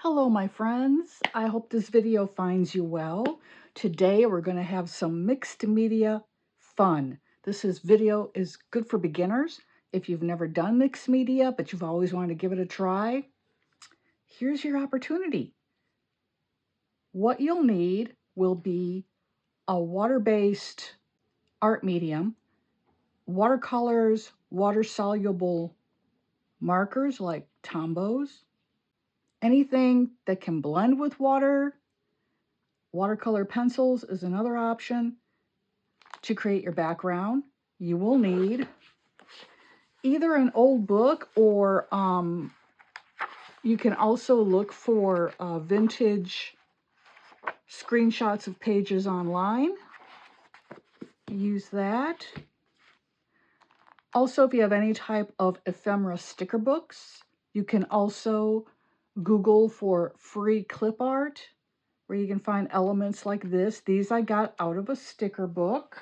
Hello, my friends. I hope this video finds you well. Today, we're going to have some mixed media fun. This video is good for beginners. If you've never done mixed media, but you've always wanted to give it a try, here's your opportunity. What you'll need will be a water-based art medium, watercolors, water-soluble markers like 𝗬𝗏𝗏𝗃𝗍𝗄, anything that can blend with water. Watercolor pencils is another option. To create your background, you will need either an old book or you can also look for vintage screenshots of pages online. Use that. Also, if you have any type of ephemera sticker books, you can also Google for free clip art, where you can find elements like this. These I got out of a sticker book,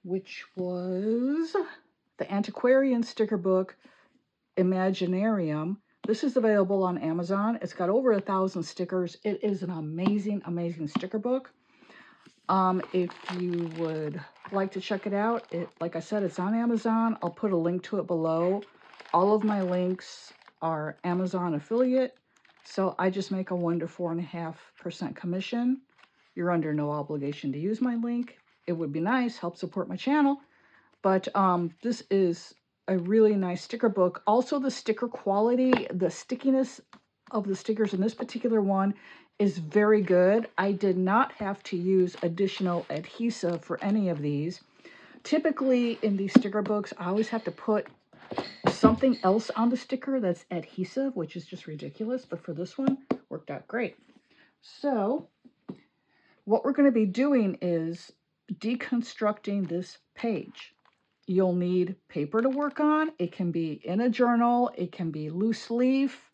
which was the antiquarian sticker book, Imaginarium. This is available on Amazon. It's got over 1,000 stickers. It is an amazing, amazing sticker book. If you would like to check it out, like I said, it's on Amazon. I'll put a link to it below. All of my links are Amazon affiliate, so I just make a 1 to 4.5% commission. You're under no obligation to use my link. It would be nice, help support my channel. But this is a really nice sticker book. Also, the sticker quality, the stickiness of the stickers in this particular one is very good. I did not have to use additional adhesive for any of these. Typically in these sticker books, I always have to put something else on the sticker that's adhesive, which is just ridiculous. But for this one, worked out great. So what we're going to be doing is deconstructing this page. You'll need paper to work on. It can be in a journal. It can be loose leaf.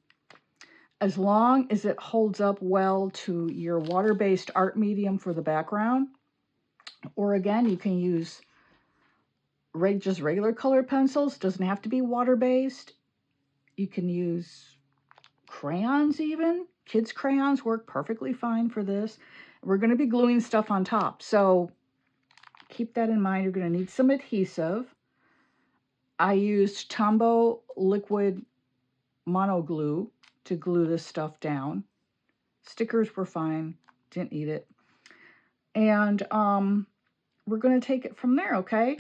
As long as it holds up well to your water-based art medium for the background. Or again, you can use just regular colored pencils. Doesn't have to be water-based. You can use crayons even. Kids' crayons work perfectly fine for this. We're going to be gluing stuff on top. So keep that in mind. You're going to need some adhesive. I used Tombow liquid mono glue to glue this stuff down. Stickers were fine, didn't need it. And we're going to take it from there, okay?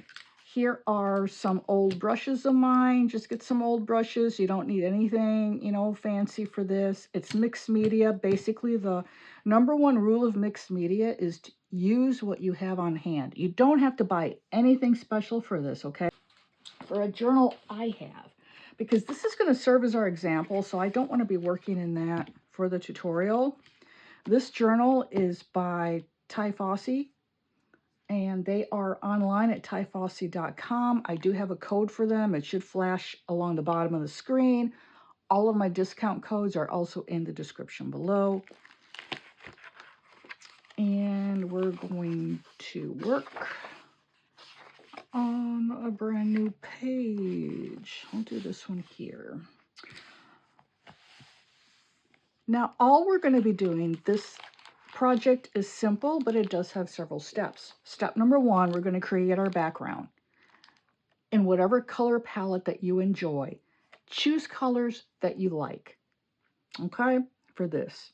Here are some old brushes of mine. Just get some old brushes. You don't need anything, you know, fancy for this. It's mixed media. Basically, the #1 rule of mixed media is to use what you have on hand. You don't have to buy anything special for this, okay? For a journal I have, because this is going to serve as our example, so I don't want to be working in that for the tutorial. This journal is by Tiefossi, and they are online at 𝗬𝗏𝗄𝗵.com. I do have a code for them. It should flash along the bottom of the screen. All of my discount codes are also in the description below. And we're going to work on a brand new page. I'll do this one here. Now, all we're going to be doing, this project is simple, but it does have several steps. Step #1, we're going to create our background in whatever color palette that you enjoy. Choose colors that you like, okay, for this.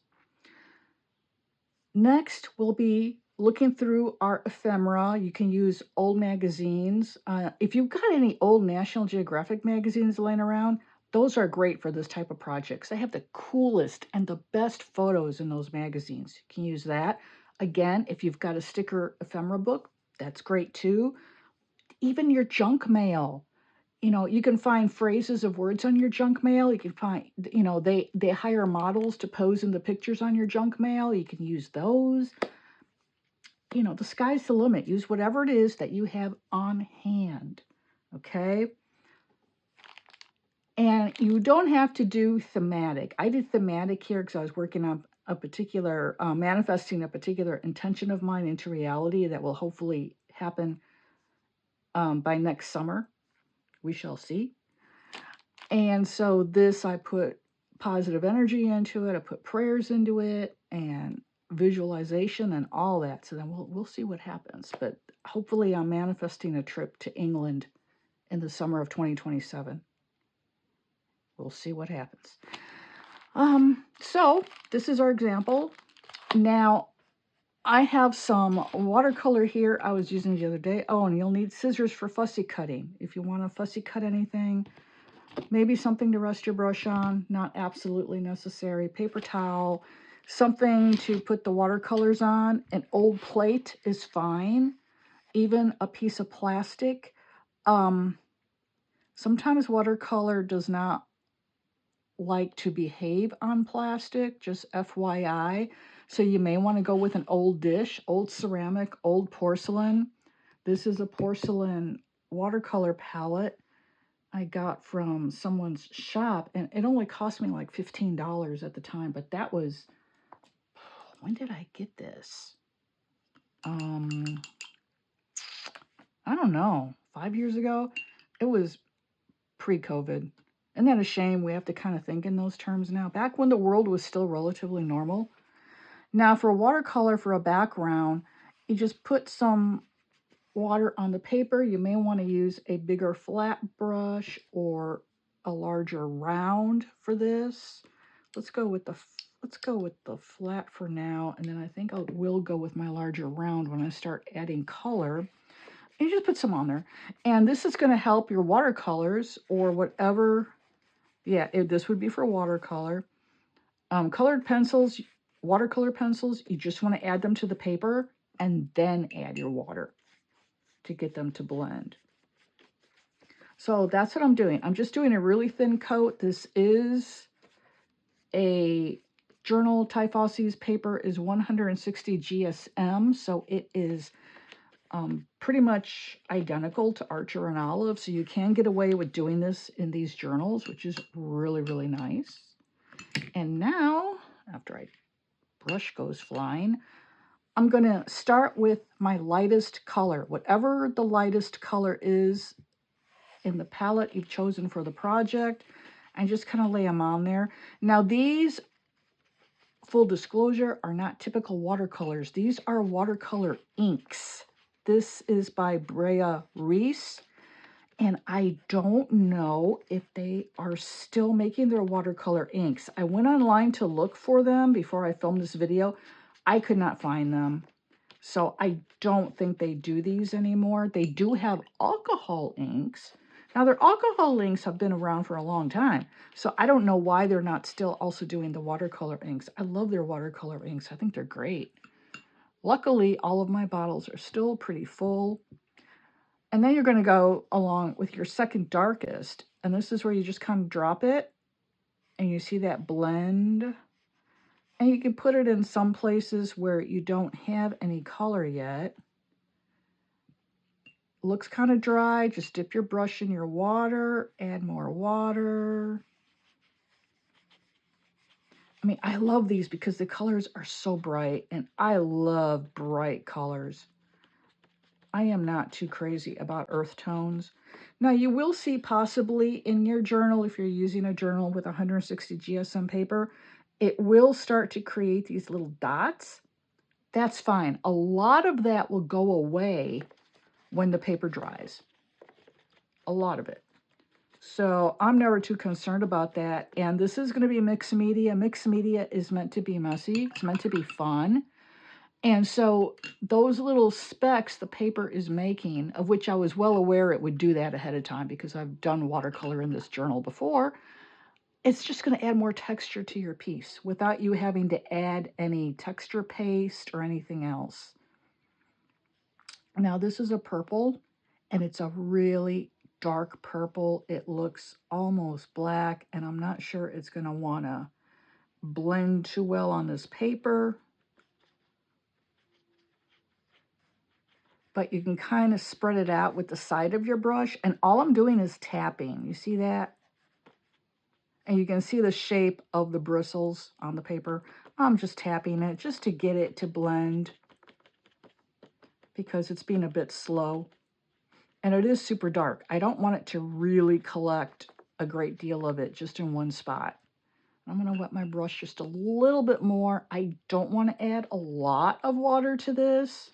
Next, we'll be looking through our ephemera. You can use old magazines. If you've got any old National Geographic magazines laying around, those are great for this type of projects. They have the coolest and the best photos in those magazines. You can use that. Again, if you've got a sticker ephemera book, that's great too. Even your junk mail. You know, you can find phrases of words on your junk mail. You can find, you know, they hire models to pose in the pictures on your junk mail. You can use those. You know, the sky's the limit. Use whatever it is that you have on hand, okay? And you don't have to do thematic. I did thematic here because I was working on a particular, manifesting a particular intention of mine into reality that will hopefully happen by next summer. We shall see. And so this, I put positive energy into it. I put prayers into it and visualization and all that. So then we'll see what happens. But hopefully I'm manifesting a trip to England in the summer of 2027. We'll see what happens. So this is our example. Now, I have some watercolor here I was using the other day. Oh, and you'll need scissors for fussy cutting. If you want to fussy cut anything, maybe something to rest your brush on, not absolutely necessary. Paper towel, something to put the watercolors on. An old plate is fine. Even a piece of plastic. Sometimes watercolor does not like to behave on plastic, just FYI. So you may want to go with an old dish, old ceramic, old porcelain. This is a porcelain watercolor palette I got from someone's shop, and it only cost me like $15 at the time, but that was, when did I get this? I don't know, 5 years ago? It was pre-COVID. Isn't that a shame? We have to kind of think in those terms now. Back when the world was still relatively normal. Now for watercolor, for a background, you just put some water on the paper. You may want to use a bigger flat brush or a larger round for this. Let's go with the flat for now, and then I think I will go with my larger round when I start adding color. You just put some on there, and this is going to help your watercolors or whatever. Yeah, this would be for watercolor. Colored pencils, watercolor pencils, you just want to add them to the paper and then add your water to get them to blend. So that's what I'm doing. I'm just doing a really thin coat. This is a journal. Tiefossi's paper is 160 GSM, so it is pretty much identical to Archer and Olive, so you can get away with doing this in these journals, which is really, really nice. And now, after I brush goes flying, I'm going to start with my lightest color. Whatever the lightest color is in the palette you've chosen for the project, and just kind of lay them on there. Now these, full disclosure, are not typical watercolors. These are watercolor inks. This is by Brea Reese, and I don't know if they are still making their watercolor inks. I went online to look for them before I filmed this video. I could not find them. So I don't think they do these anymore. They do have alcohol inks. Now their alcohol inks have been around for a long time. So I don't know why they're not still also doing the watercolor inks. I love their watercolor inks. I think they're great. Luckily, all of my bottles are still pretty full. And then you're going to go along with your second darkest. And this is where you just kind of drop it. And you see that blend. And you can put it in some places where you don't have any color yet. Looks kind of dry. Just dip your brush in your water. Add more water. I mean, I love these because the colors are so bright. And I love bright colors. I am not too crazy about earth tones. Now, you will see possibly in your journal, if you're using a journal with 160 GSM paper, it will start to create these little dots. That's fine. A lot of that will go away when the paper dries. A lot of it. So I'm never too concerned about that. And this is going to be mixed media. Mixed media is meant to be messy. It's meant to be fun. And so those little specks the paper is making, of which I was well aware it would do that ahead of time because I've done watercolor in this journal before, it's just going to add more texture to your piece without you having to add any texture paste or anything else. Now this is a purple, and it's a really dark purple. It looks almost black, and I'm not sure it's going to want to blend too well on this paper. But you can kind of spread it out with the side of your brush. And all I'm doing is tapping. You see that? And you can see the shape of the bristles on the paper. I'm just tapping it just to get it to blend because it's being a bit slow. And it is super dark. I don't want it to really collect a great deal of it just in one spot. I'm going to wet my brush just a little bit more. I don't want to add a lot of water to this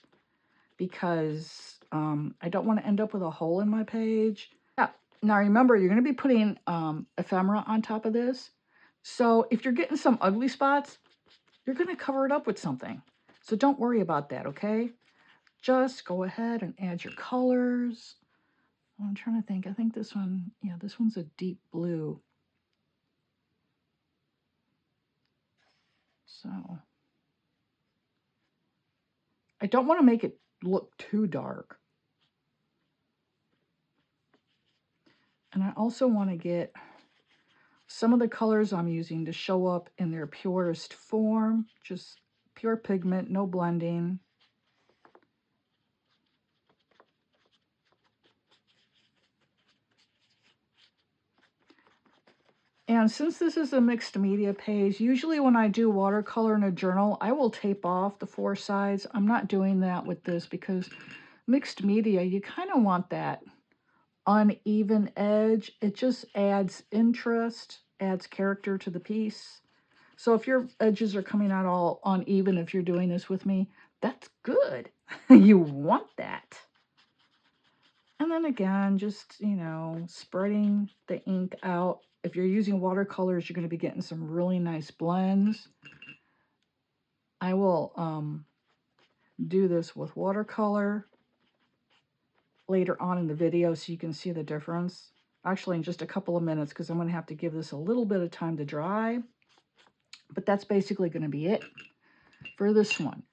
because I don't want to end up with a hole in my page. Yeah. Now remember, you're going to be putting ephemera on top of this. So if you're getting some ugly spots, you're going to cover it up with something. So don't worry about that, okay? Just go ahead and add your colors. I'm trying to think. I think this one, yeah, this one's a deep blue. So I don't want to make it look too dark. And I also want to get some of the colors I'm using to show up in their purest form, just pure pigment, no blending. And since this is a mixed media page, usually when I do watercolor in a journal, I will tape off the 4 sides. I'm not doing that with this because mixed media, you kind of want that uneven edge. It just adds interest, adds character to the piece. So if your edges are coming out all uneven, if you're doing this with me, that's good. You want that. And then again, just, you know, spreading the ink out. If you're using watercolors, you're going to be getting some really nice blends. I will do this with watercolor later on in the video so you can see the difference. Actually, in just a couple of minutes, because I'm going to have to give this a little bit of time to dry. But that's basically going to be it for this one.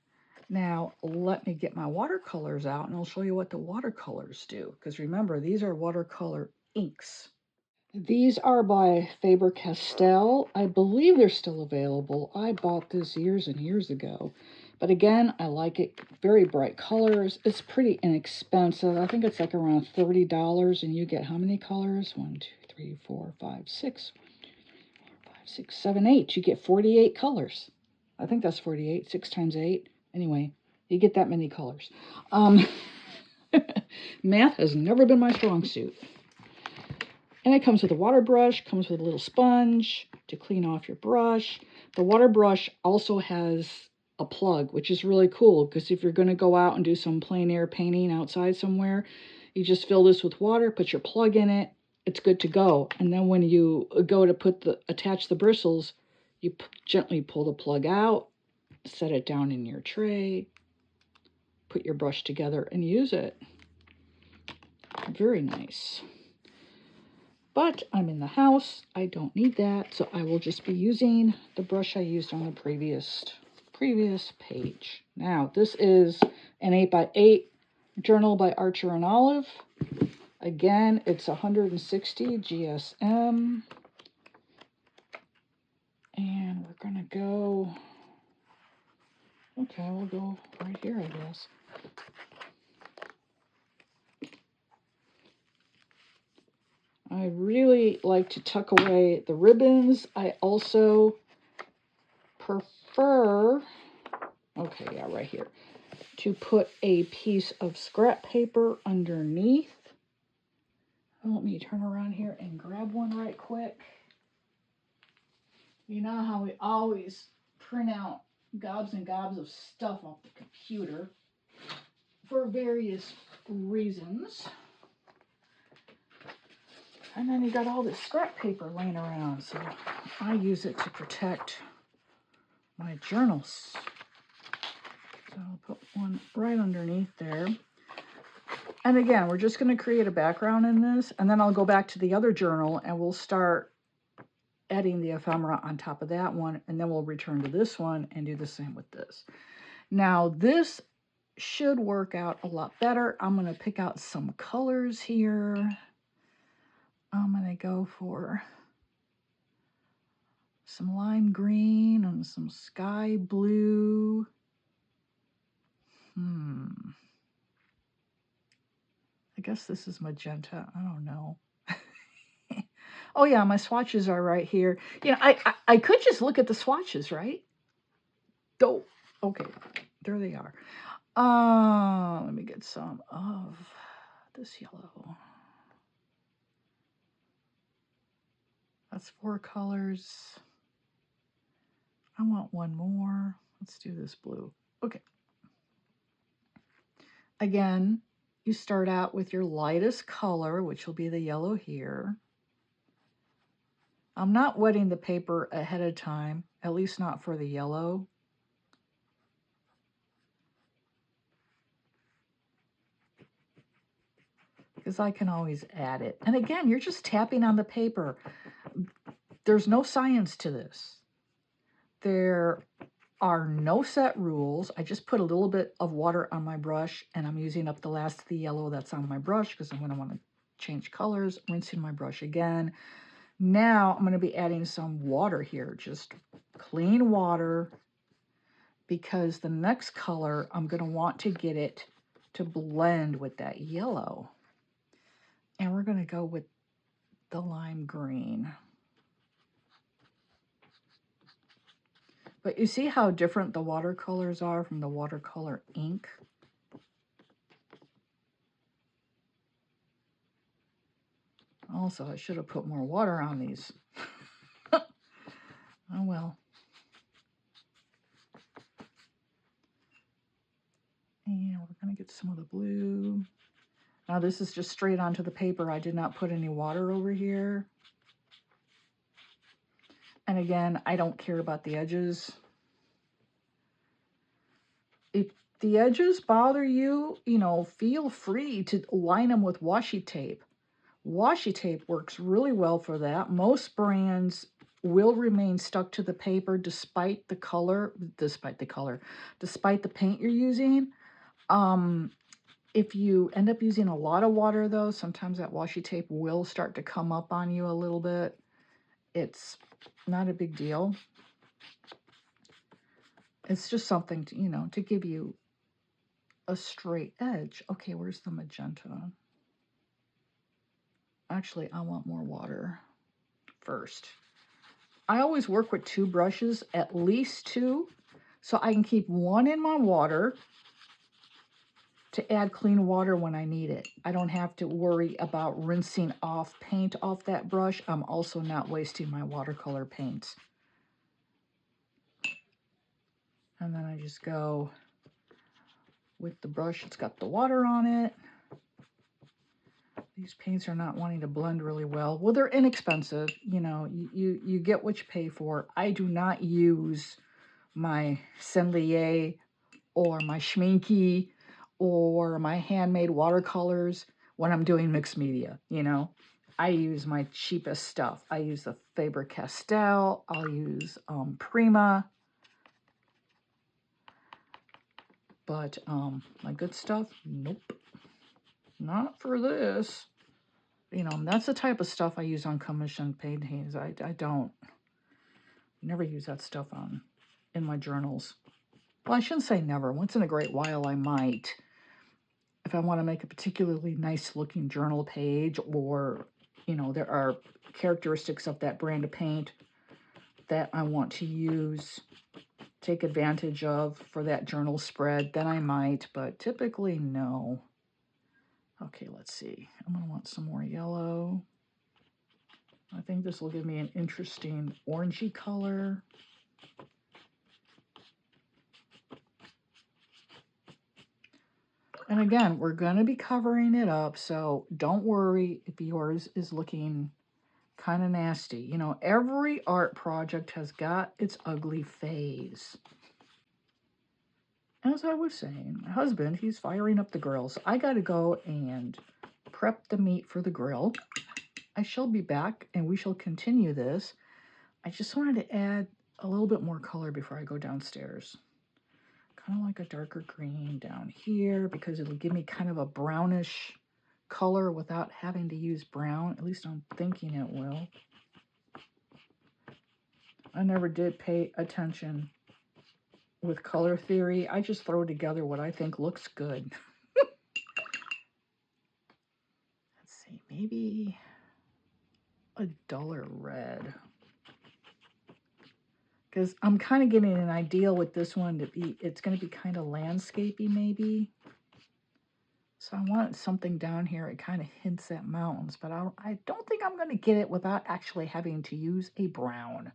Now, let me get my watercolors out, and I'll show you what the watercolors do. Because remember, these are watercolor inks. These are by Faber-Castell. I believe they're still available. I bought this years and years ago. But again, I like it. Very bright colors. It's pretty inexpensive. I think it's like around $30, and you get how many colors? 1, 2, 3, 4, 5, 6. 5, 6, 7, 8. You get 48 colors. I think that's 48. 6 times 8. Anyway, you get that many colors. Math has never been my strong suit. And it comes with a water brush, comes with a little sponge to clean off your brush. The water brush also has a plug, which is really cool because if you're going to go out and do some plein air painting outside somewhere, you just fill this with water, put your plug in it, it's good to go. And then when you go to attach the bristles, you gently pull the plug out, set it down in your tray, put your brush together and use it. Very nice. But I'm in the house, I don't need that, so I will just be using the brush I used on the previous page. Now, this is an 8x8 journal by Archer and Olive. Again, it's 160 GSM. And we're gonna go, okay, we'll go right here, I guess. I really like to tuck away the ribbons. I also prefer, okay, yeah, right here, to put a piece of scrap paper underneath. Let me turn around here and grab one right quick. You know how we always print out gobs and gobs of stuff off the computer for various reasons. And then you got all this scrap paper laying around, so I use it to protect my journals. So I'll put one right underneath there. And again, we're just going to create a background in this, and then I'll go back to the other journal and we'll start adding the ephemera on top of that one, and then we'll return to this one and do the same with this. Now, this should work out a lot better. I'm going to pick out some colors here. I'm going to go for some lime green and some sky blue. I guess this is magenta. I don't know. Oh yeah, my swatches are right here. You know, I could just look at the swatches, right? Oh, okay, there they are. Let me get some of this yellow. That's 4 colors. I want one more. Let's do this blue. Okay. Again, you start out with your lightest color, which will be the yellow here. I'm not wetting the paper ahead of time, at least not for the yellow. Because I can always add it. And again, you're just tapping on the paper. There's no science to this. There are no set rules. I just put a little bit of water on my brush, and I'm using up the last of the yellow that's on my brush because I'm going to want to change colors, rinsing my brush again. Now I'm going to be adding some water here, just clean water, because the next color I'm going to want to get it to blend with that yellow. And we're going to go with the lime green. But you see how different the watercolors are from the watercolor ink? Also, I should have put more water on these. Oh well. And we're going to get some of the blue. Now this is just straight onto the paper. I did not put any water over here. And again, I don't care about the edges. If the edges bother you, you know, feel free to line them with washi tape. Washi tape works really well for that. Most brands will remain stuck to the paper despite the paint you're using. If you end up using a lot of water though, sometimes that washi tape will start to come up on you a little bit. It's not a big deal. It's just something to, you know, to give you a straight edge. Okay, where's the magenta? Actually, I want more water first. I always work with 2 brushes, at least 2, so I can keep one in my water to add clean water when I need it. I don't have to worry about rinsing off paint off that brush. I'm also not wasting my watercolor paints. And then I just go with the brush. It's got the water on it. These paints are not wanting to blend really well. Well, they're inexpensive. You know, you get what you pay for. I do not use my 𝗀𝗟𝗍 or my Schminky or my handmade watercolors when I'm doing mixed media, you know. I use my cheapest stuff. I use the Faber-Castell. I'll use Prima. But my good stuff, nope. Not for this. You know, that's the type of stuff I use on commission paintings. I don't never use that stuff in my journals. Well, I shouldn't say never. Once in a great while, I might. If I want to make a particularly nice looking journal page, or, you know, there are characteristics of that brand of paint that I want to use, take advantage of for that journal spread, then I might, but typically no. Okay, let's see. I'm going to want some more yellow. I think this will give me an interesting orangey color. And again, we're going to be covering it up, so don't worry if yours is looking kind of nasty. You know, every art project has got its ugly phase. As I was saying, my husband, he's firing up the grill, so I got to go and prep the meat for the grill. I shall be back, and we shall continue this. I just wanted to add a little bit more color before I go downstairs. Kind of like a darker green down here, because it'll give me kind of a brownish color without having to use brown. At least I'm thinking it will. I never did pay attention with color theory. I just throw together what I think looks good. Let's see, maybe a duller red. Because I'm kind of getting an idea with this one to be, it's going to be kind of landscapey maybe. So I want something down here. It kind of hints at mountains, but I don't think I'm going to get it without actually having to use a brown.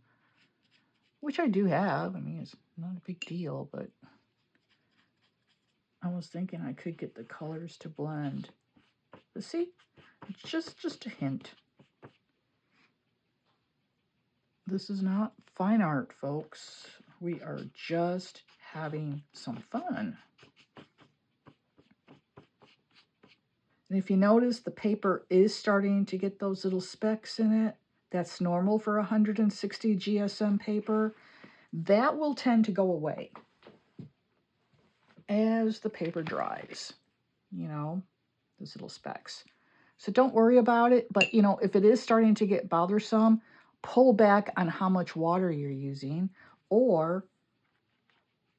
which I do have. I mean, it's not a big deal, but I was thinking I could get the colors to blend. But see, just a hint. This is not fine art, folks. We are just having some fun. And if you notice, the paper is starting to get those little specks in it. That's normal for 160 GSM paper. That will tend to go away as the paper dries, you know, those little specks. So don't worry about it, but you know, if it is starting to get bothersome, pull back on how much water you're using, or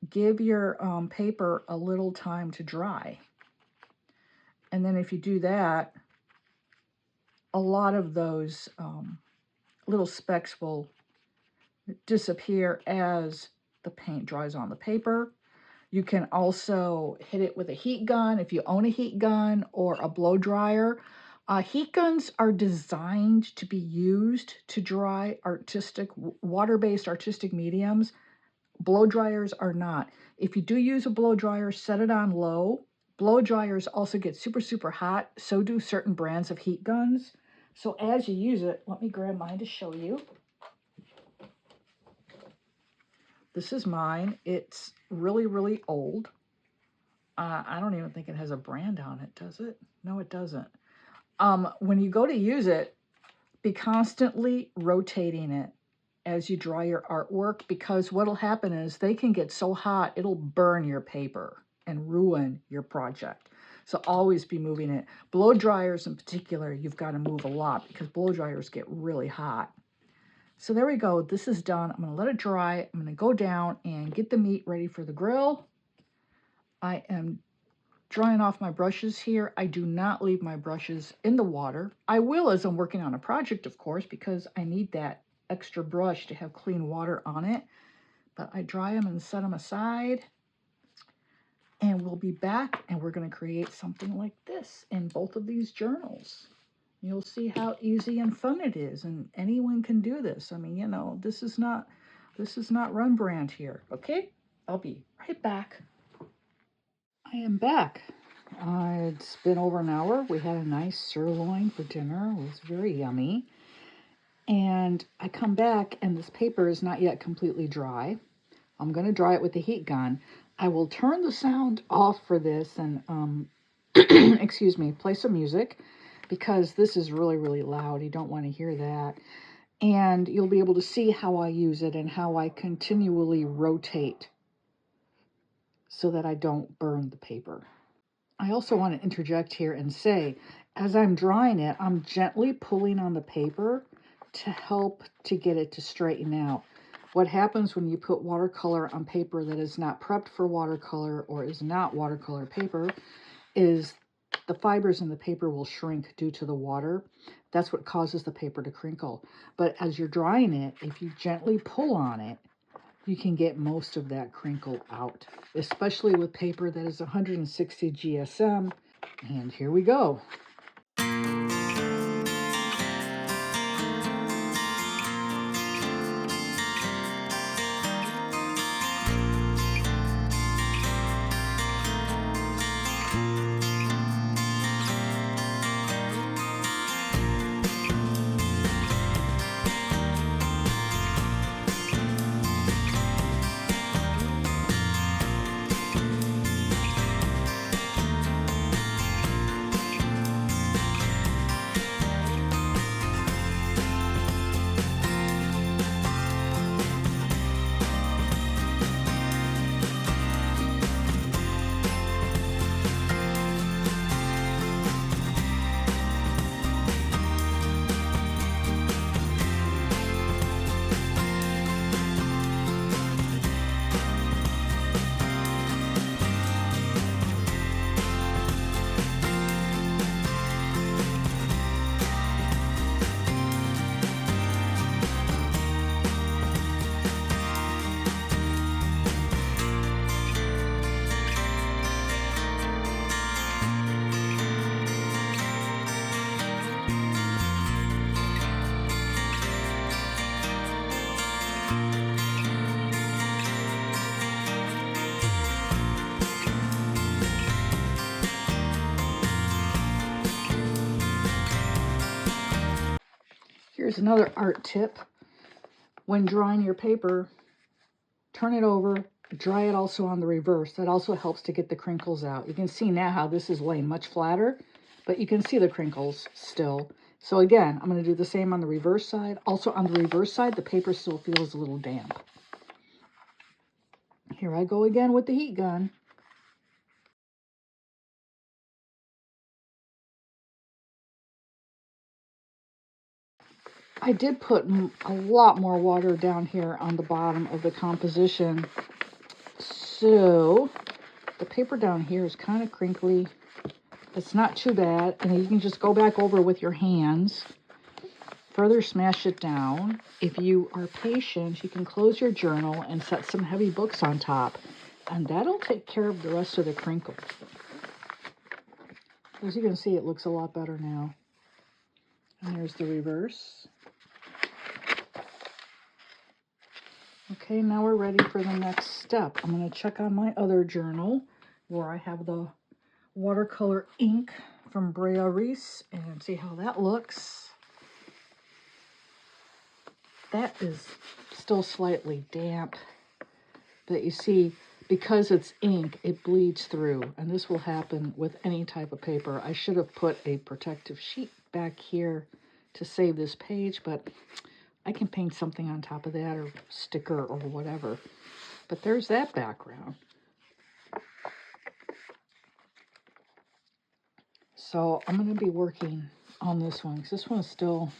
give your paper a little time to dry. And then if you do that, a lot of those little specks will disappear as the paint dries on the paper. You can also hit it with a heat gun if you own a heat gun, or a blow dryer. Heat guns are designed to be used to dry artistic, water-based artistic mediums. Blow dryers are not. If you do use a blow dryer, set it on low. Blow dryers also get super, super hot. So do certain brands of heat guns. So as you use it, let me grab mine to show you. This is mine. It's really, really old. I don't even think it has a brand on it, does it? No, it doesn't. When you go to use it, be constantly rotating it as you dry your artwork, because what'll happen is they can get so hot, it'll burn your paper and ruin your project. So always be moving it. Blow dryers in particular, you've got to move a lot because blow dryers get really hot. So there we go. This is done. I'm going to let it dry. I'm going to go down and get the meat ready for the grill. I am drying off my brushes here. I do not leave my brushes in the water. I will as I'm working on a project, of course, because I need that extra brush to have clean water on it. But I dry them and set them aside. And we'll be back and we're going to create something like this in both of these journals. You'll see how easy and fun it is, and anyone can do this. I mean, you know, this is not Rembrandt here. Okay, I'll be right back. I am back. It's been over an hour. We had a nice sirloin for dinner. It was very yummy. And I come back and this paper is not yet completely dry. I'm going to dry it with the heat gun. I will turn the sound off for this and, excuse me, play some music, because this is really, really loud. You don't want to hear that. And you'll be able to see how I use it and how I continually rotate so that I don't burn the paper. I also want to interject here and say, as I'm drying it, I'm gently pulling on the paper to help to get it to straighten out. What happens when you put watercolor on paper that is not prepped for watercolor or is not watercolor paper is the fibers in the paper will shrink due to the water. That's what causes the paper to crinkle. But as you're drying it, if you gently pull on it, you can get most of that crinkle out, especially with paper that is 160 GSM. And here we go. Here's another art tip. When drawing your paper, turn it over, dry it also on the reverse. That also helps to get the crinkles out. You can see now how this is laying much flatter, but you can see the crinkles still. So again, I'm going to do the same on the reverse side. Also on the reverse side, the paper still feels a little damp. Here I go again with the heat gun. I did put a lot more water down here on the bottom of the composition. So the paper down here is kind of crinkly. It's not too bad. And you can just go back over with your hands. Further smash it down. If you are patient, you can close your journal and set some heavy books on top. And that'll take care of the rest of the crinkles. As you can see, it looks a lot better now. And there's the reverse. Okay, now we're ready for the next step. I'm going to check on my other journal where I have the watercolor ink from 𝗧𝗺𝗃𝗃 and see how that looks. That is still slightly damp, but you see, because it's ink, it bleeds through, and this will happen with any type of paper. I should have put a protective sheet back here to save this page, but I can paint something on top of that or sticker or whatever. But there's that background. So I'm going to be working on this one because this one is still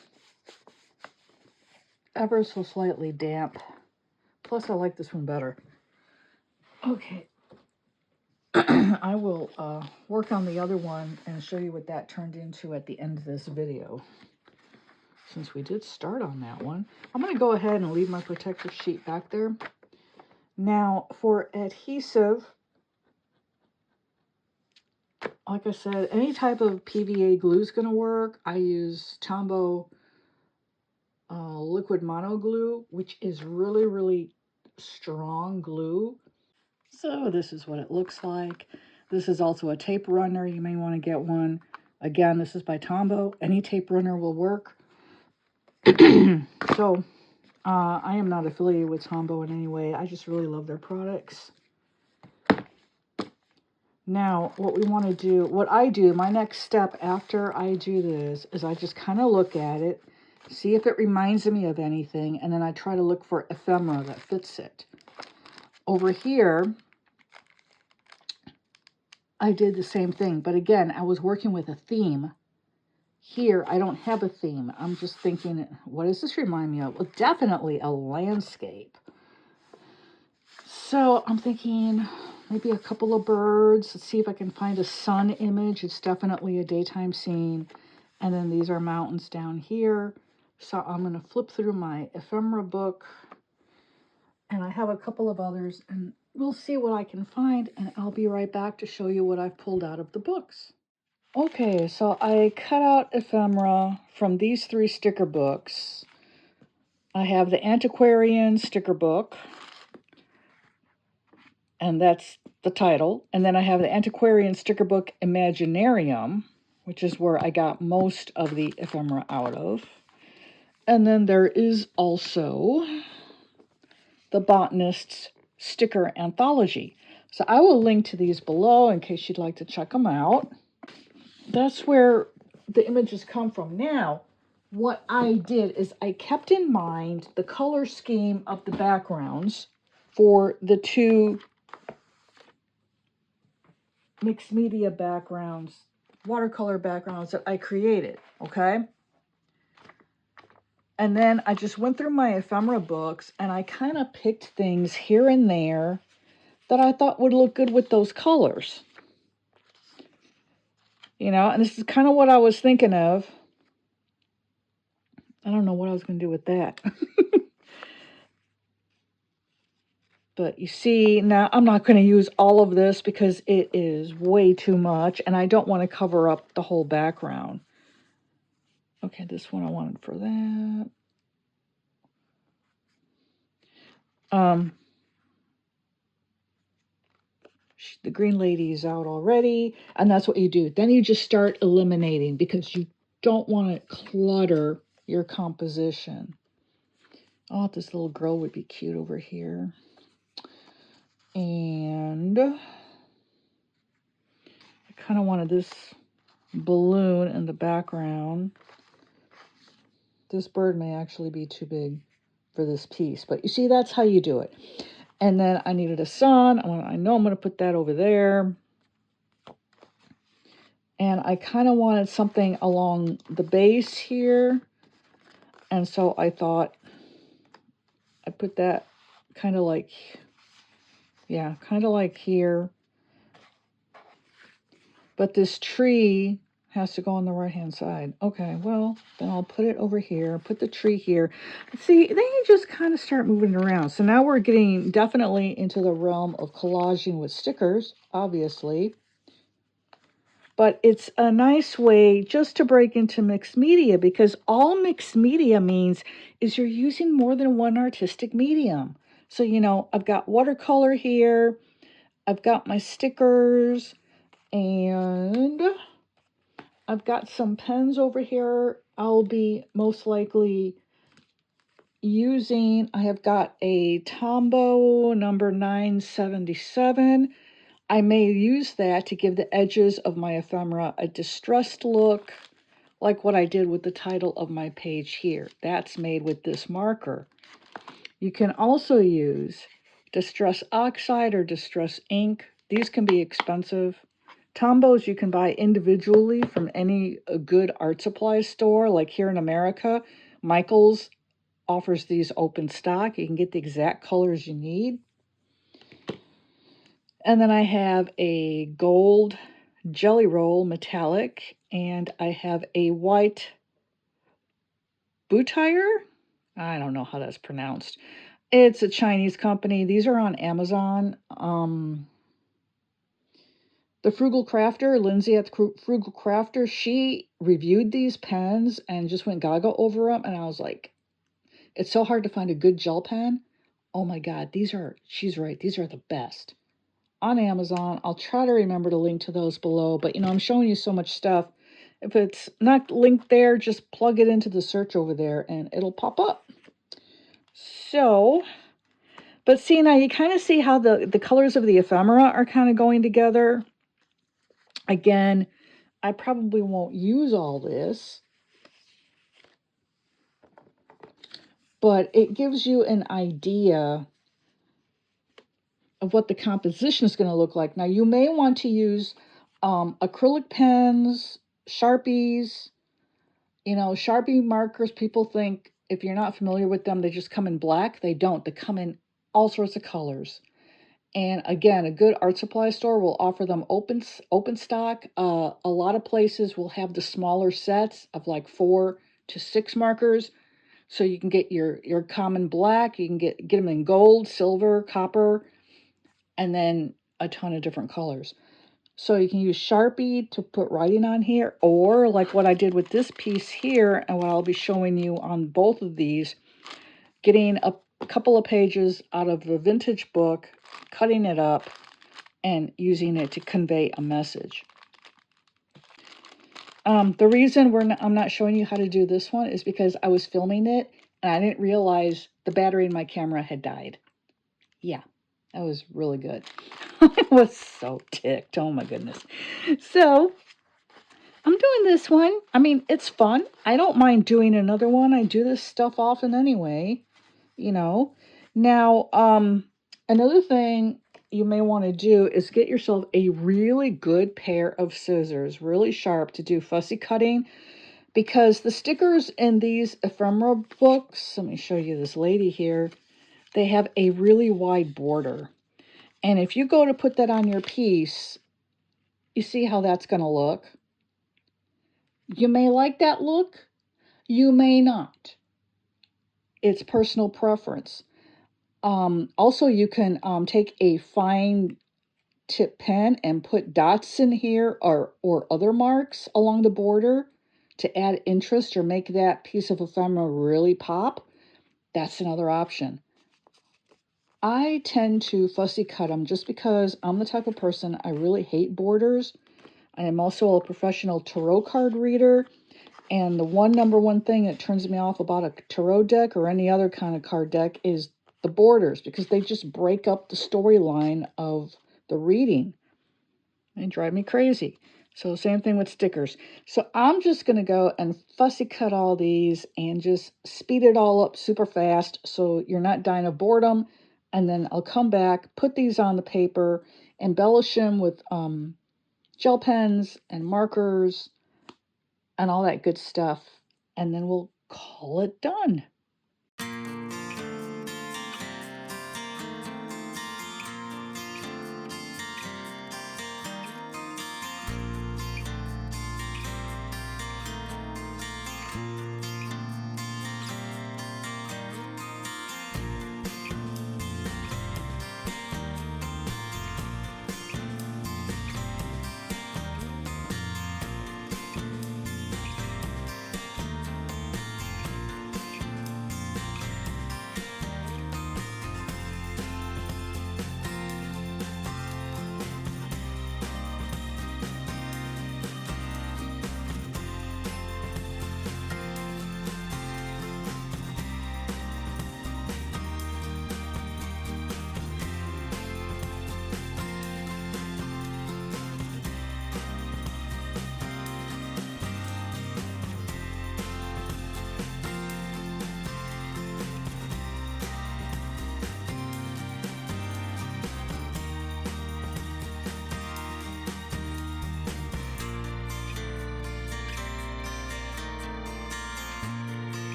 ever so slightly damp. Plus, I like this one better. Okay. I will work on the other one and show you what that turned into at the end of this video. Since we did start on that one, I'm going to go ahead and leave my protective sheet back there. Now, for adhesive, like I said, any type of PVA glue is going to work. I use Tombow liquid mono glue, which is really, really strong glue. So this is what it looks like. This is also a tape runner. You may want to get one. Again, this is by Tombow. Any tape runner will work. So I am not affiliated with Tombow in any way. I just really love their products. Now, what we want to do, what I do, my next step after I do this is I just kind of look at it, see if it reminds me of anything, and then I try to look for ephemera that fits it. Over here, I did the same thing, but again, I was working with a theme. Here, I don't have a theme. I'm just thinking, what does this remind me of? Well, definitely a landscape. So I'm thinking maybe a couple of birds. Let's see if I can find a sun image. It's definitely a daytime scene. And then these are mountains down here. So I'm going to flip through my ephemera book. And I have a couple of others. And we'll see what I can find. And I'll be right back to show you what I've pulled out of the books. Okay, so I cut out ephemera from these 3 sticker books. I have the Antiquarian sticker book, and that's the title. And then I have the Antiquarian sticker book Imaginarium, which is where I got most of the ephemera out of. And then there is also the Botanist's sticker anthology. So I will link to these below in case you'd like to check them out. That's where the images come from. Now, what I did is I kept in mind the color scheme of the backgrounds for the 2 mixed media backgrounds, watercolor backgrounds that I created, okay? And then I just went through my ephemera books and I kind of picked things here and there that I thought would look good with those colors. You know, and this is kind of what I was thinking of. I don't know what I was going to do with that. But you see, now I'm not going to use all of this because it is way too much. And I don't want to cover up the whole background. Okay, this one I wanted for that. The green lady is out already. And that's what you do. Then you just start eliminating because you don't want to clutter your composition. Oh, this little girl would be cute over here. And I kind of wanted this balloon in the background. This bird may actually be too big for this piece, but you see, that's how you do it. And then I needed a sun. I know I'm going to put that over there. And I kind of wanted something along the base here. And so I thought I put that kind of like, yeah, kind of like here. But this tree has to go on the right-hand side. Okay, well, then I'll put it over here, put the tree here. See, then you just kind of start moving it around. So now we're getting definitely into the realm of collaging with stickers, obviously. But it's a nice way just to break into mixed media, because all mixed media means is you're using more than one artistic medium. So, you know, I've got watercolor here, I've got my stickers, and I've got some pens over here I'll be most likely using. I have got a Tombow number 977. I may use that to give the edges of my ephemera a distressed look, like what I did with the title of my page here. That's made with this marker. You can also use Distress Oxide or Distress Ink. These can be expensive. Tombows you can buy individually from any good art supply store. Like here in America, Michael's offers these open stock. You can get the exact colors you need. And then I have a gold Jelly Roll metallic, and I have a white 𝗬𝗽𝗏. I don't know how that's pronounced. It's a Chinese company. These are on Amazon. The Frugal Crafter, Lindsay at the Frugal Crafter, she reviewed these pens and just went gaga over them. And I was like, it's so hard to find a good gel pen. Oh my God, she's right, these are the best. On Amazon, I'll try to remember to link to those below. But, you know, I'm showing you so much stuff. If it's not linked there, just plug it into the search over there and it'll pop up. So, but see, now you kind of see how the colors of the ephemera are kind of going together. Again, I probably won't use all this, but it gives you an idea of what the composition is going to look like. Now, you may want to use acrylic pens, Sharpies. You know, Sharpie markers, people think if you're not familiar with them, they just come in black. They don't. They come in all sorts of colors. And again, a good art supply store will offer them open stock. A lot of places will have the smaller sets of like 4 to 6 markers. So you can get your common black. You can get them in gold, silver, copper, and then a ton of different colors. So you can use Sharpie to put writing on here, or like what I did with this piece here, and what I'll be showing you on both of these, getting a couple of pages out of the vintage book, cutting it up, and using it to convey a message. The reason I'm not showing you how to do this one is because I was filming it, and I didn't realize the battery in my camera had died. Yeah, that was really good. I was so ticked. Oh my goodness. So I'm doing this one. I mean, it's fun. I don't mind doing another one. I do this stuff often anyway, you know. Now, another thing you may want to do is get yourself a really good pair of scissors, really sharp, to do fussy cutting, because the stickers in these ephemera books, let me show you this lady here, they have a really wide border. And if you go to put that on your piece, you see how that's going to look. You may like that look. You may not. It's personal preference. Also, you can take a fine tip pen and put dots in here or other marks along the border to add interest or make that piece of ephemera really pop. That's another option. I tend to fussy cut them just because I'm the type of person, I really hate borders. I am also a professional tarot card reader, And the number one thing that turns me off about a tarot deck or any other kind of card deck is the borders, because they just break up the storyline of the reading. They drive me crazy. So same thing with stickers. So I'm just going to go and fussy cut all these and just speed it all up super fast so you're not dying of boredom. And then I'll come back, put these on the paper, embellish them with gel pens and markers and all that good stuff. And then we'll call it done.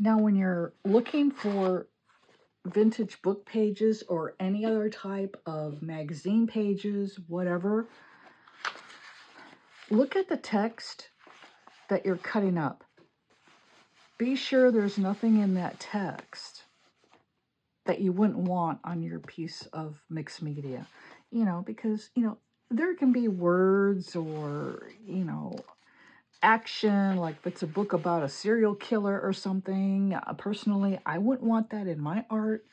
Now, when you're looking for vintage book pages or any other type of magazine pages, whatever, look at the text that you're cutting up. Be sure there's nothing in that text that you wouldn't want on your piece of mixed media, because, there can be words or, action, like if it's a book about a serial killer or something. Personally, I wouldn't want that in my art,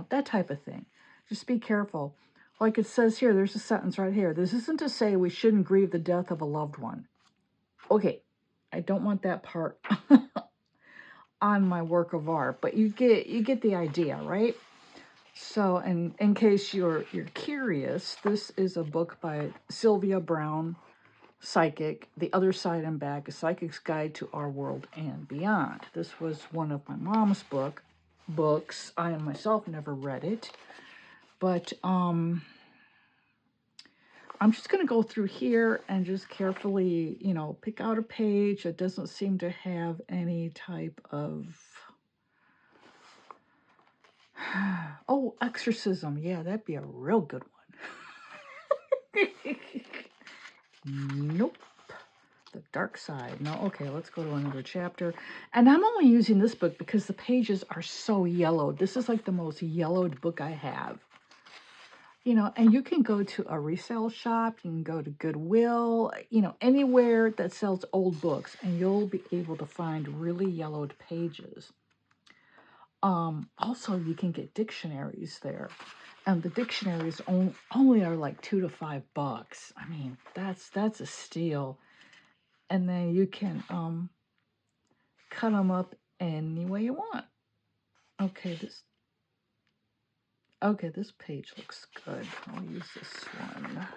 that type of thing. Just be careful. Like it says here, there's a sentence right here. This isn't to say we shouldn't grieve the death of a loved one. Okay, I don't want that part on my work of art, but you get the idea, right? So, and in case you're curious, this is a book by Sylvia Browne, Psychic, The Other Side and Back, A Psychic's Guide to Our World and Beyond. This was one of my mom's books. I myself never read it, but I'm just going to go through here and just carefully, pick out a page that doesn't seem to have any type of oh, exorcism. Yeah, that'd be a real good one. Nope. The dark side. No, okay, let's go to another chapter. And I'm only using this book because the pages are so yellowed. This is like the most yellowed book I have. And you can go to a resale shop, you can go to Goodwill, anywhere that sells old books, and you'll be able to find really yellowed pages. Also, you can get dictionaries there. And the dictionaries only are like $2 to $5. I mean, that's a steal. And then you can cut them up any way you want. Okay, this page looks good. I'll use this one.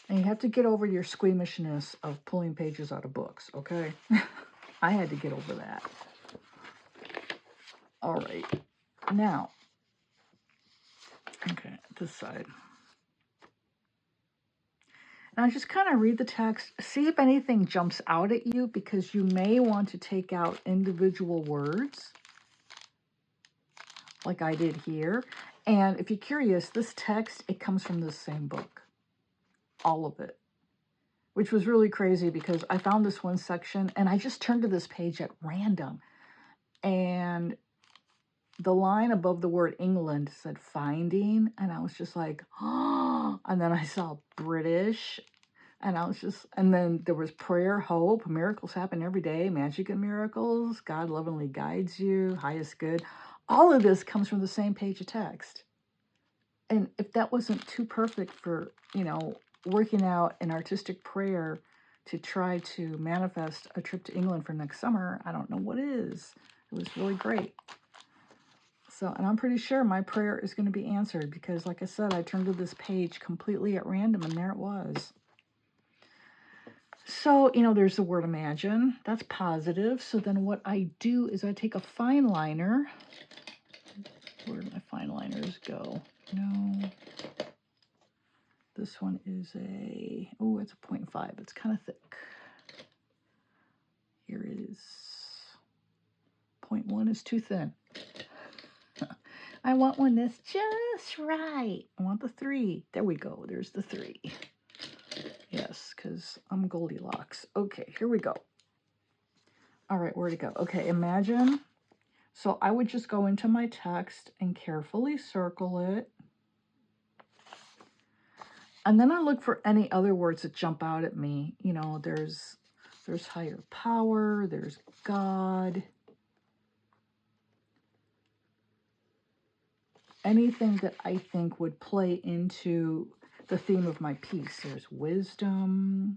And you have to get over your squeamishness of pulling pages out of books, okay? I had to get over that. All right. Now, okay, this side. Now just kind of read the text, see if anything jumps out at you, because you may want to take out individual words, like I did here. And if you're curious, this text, it comes from the same book, all of it, which was really crazy because I found this one section and I just turned to this page at random. And the line above the word England said finding, and I was just like, oh, and then I saw British. And I was just, and then there was prayer, hope, miracles happen every day, magic and miracles, God lovingly guides you, highest good. All of this comes from the same page of text. And if that wasn't too perfect for, you know, working out an artistic prayer to try to manifest a trip to England for next summer, I don't know what is. It was really great. So, and I'm pretty sure my prayer is going to be answered because, like I said, I turned to this page completely at random and there it was. So, you know, there's the word imagine. That's positive. So then what I do is I take a fine liner. Where did my fine liners go? No. This one is it's a 0.5. It's kind of thick. Here it is. 0.1 is too thin. I want one that's just right. I want the 3. There we go. There's the 3. Yes, because I'm Goldilocks. Okay, here we go. All right, where'd it go? Okay, imagine. So I would just go into my text and carefully circle it. And then I look for any other words that jump out at me. You know, there's higher power, there's God. Anything that I think would play into the theme of my piece. There's wisdom.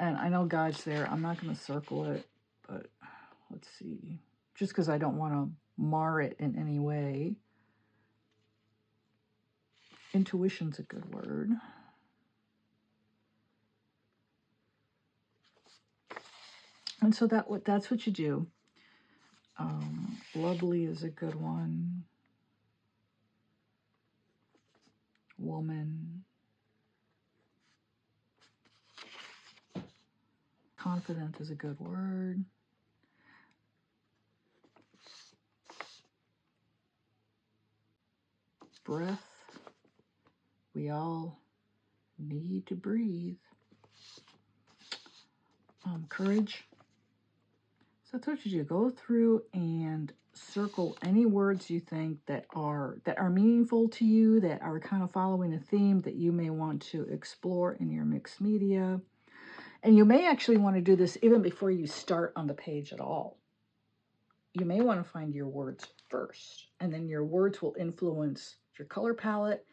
And I know God's there. I'm not going to circle it, but let's see. Just because I don't want to mar it in any way. Intuition's a good word. And so that's what you do. Lovely is a good one. Woman. Confident is a good word. Breath. We all need to breathe. Courage. So that's what you do. Go through and circle any words you think that are meaningful to you, that are kind of following a theme that you may want to explore in your mixed media. And you may actually want to do this even before you start on the page at all. You may want to find your words first, and then your words will influence your color palette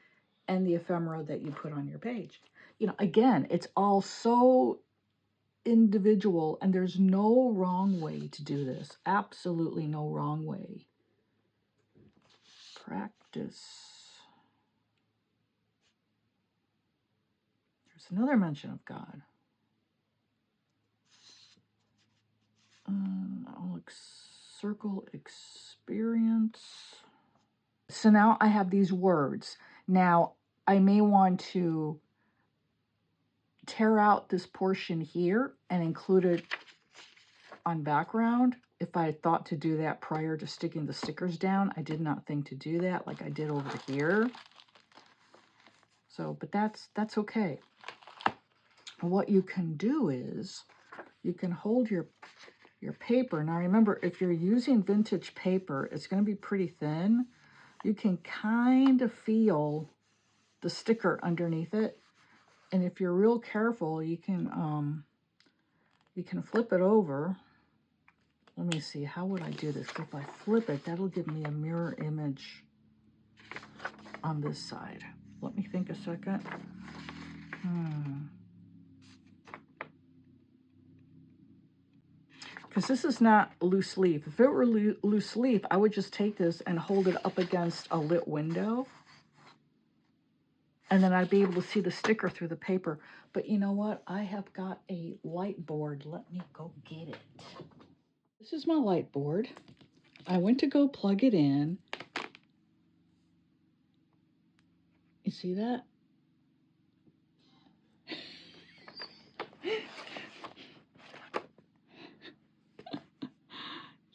and the ephemera that you put on your page. You know, again, it's all so individual, and there's no wrong way to do this. Absolutely no wrong way. Practice. There's another mention of God. I'll circle experience. So now I have these words. Now I may want to tear out this portion here and include it on background. If I had thought to do that prior to sticking the stickers down, I did not think to do that like I did over here. So, but that's okay. What you can do is you can hold your paper. Now remember, if you're using vintage paper, it's going to be pretty thin. You can kind of feel the sticker underneath it. And if you're real careful, you can flip it over. Let me see, how would I do this? If I flip it, that'll give me a mirror image on this side. Let me think a second. Because this is not loose leaf. If it were loose leaf, I would just take this and hold it up against a lit window. And then I'd be able to see the sticker through the paper. But you know what? I have got a light board. Let me go get it. This is my light board. I went to go plug it in. You see that?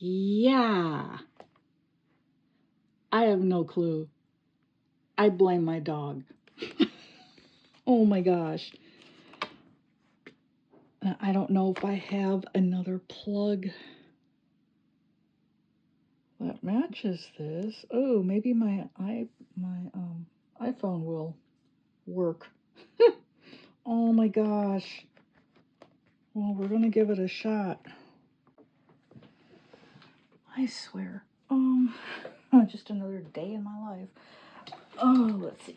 Yeah. I have no clue. I blame my dog. Oh my gosh. I don't know if I have another plug that matches this. Oh, maybe my iPhone will work. Oh my gosh. Well, we're gonna give it a shot. I swear. Just another day in my life. Oh, let's see.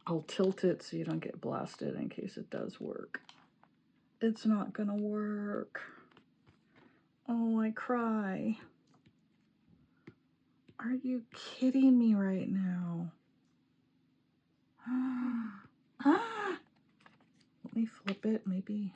I'll tilt it so you don't get blasted in case it does work. It's not gonna work. Oh, I cry. Are you kidding me right now? Let me flip it, maybe.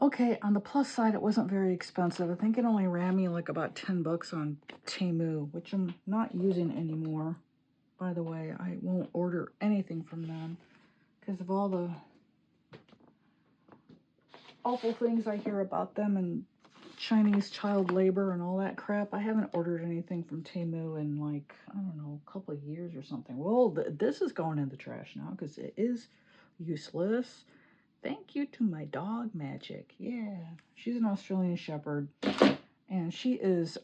Okay, on the plus side, it wasn't very expensive. I think it only ran me like about 10 bucks on Temu, which I'm not using anymore. By the way, I won't order anything from them because of all the awful things I hear about them and Chinese child labor and all that crap. I haven't ordered anything from Temu in like, I don't know, a couple of years or something. Well, this is going in the trash now because it is useless. Thank you to my dog, Magic. Yeah, she's an Australian Shepherd. And she is,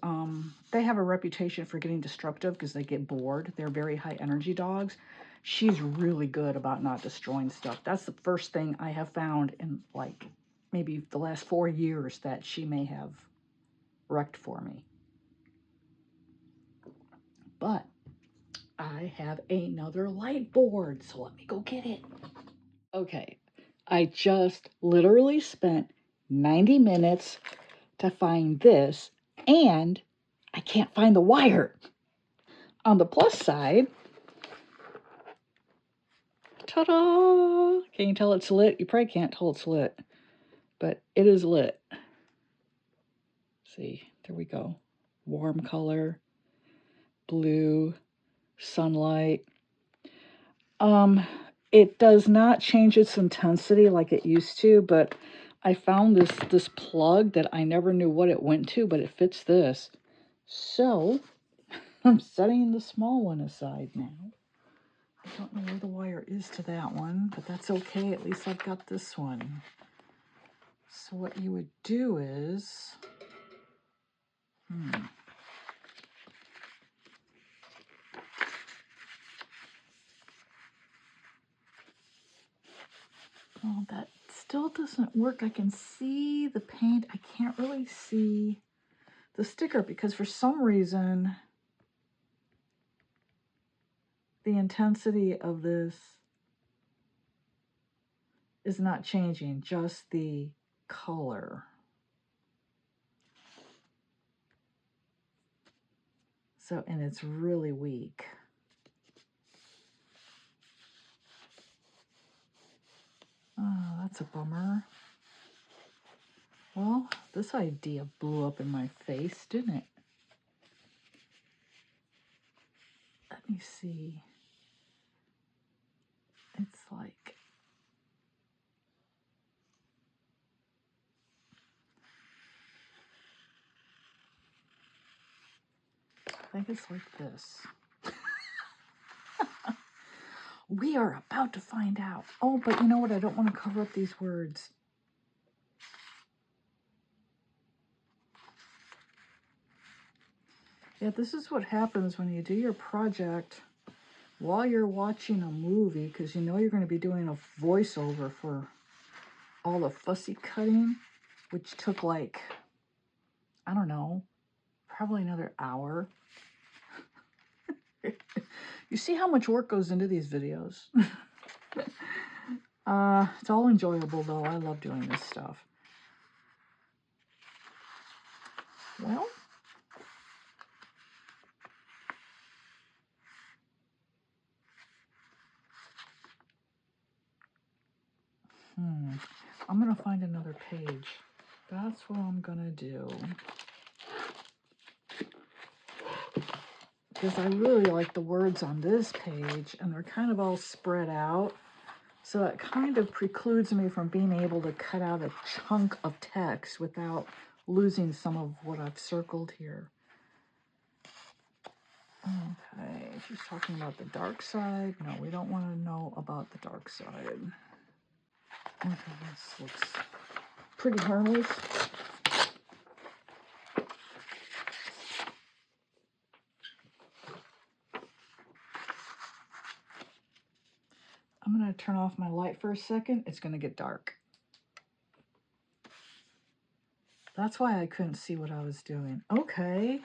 they have a reputation for getting destructive because they get bored. They're very high energy dogs. She's really good about not destroying stuff. That's the first thing I have found in like maybe the last 4 years that she may have wrecked for me. But I have another light board, so let me go get it. Okay, I just literally spent 90 minutes to find this, and I can't find the wire. On the plus side, ta-da! Can you tell it's lit? You probably can't tell it's lit, but it is lit. See, there we go. Warm color, blue, sunlight. It does not change its intensity like it used to, but I found this plug that I never knew what it went to, but it fits this. So I'm setting the small one aside now. I don't know where the wire is to that one, but that's okay. At least I've got this one. So what you would do is, well, that still doesn't work. I can see the paint. I can't really see the sticker because for some reason, the intensity of this is not changing, just the color. So, and it's really weak. Oh, that's a bummer. Well, this idea blew up in my face, didn't it? Let me see. It's like, I think it's like this. We are about to find out. Oh, but you know what? I don't want to cover up these words. Yeah, this is what happens when you do your project while you're watching a movie, because you know you're going to be doing a voiceover for all the fussy cutting, which took like, I don't know, probably another hour. You see how much work goes into these videos? It's all enjoyable though. I love doing this stuff. Well, I'm going to find another page. That's what I'm going to do. Because I really like the words on this page, and they're kind of all spread out. So that kind of precludes me from being able to cut out a chunk of text without losing some of what I've circled here. Okay, she's talking about the dark side. No, we don't want to know about the dark side. Okay, this looks pretty harmless. I'm going to turn off my light for a second. It's going to get dark. That's why I couldn't see what I was doing. Okay.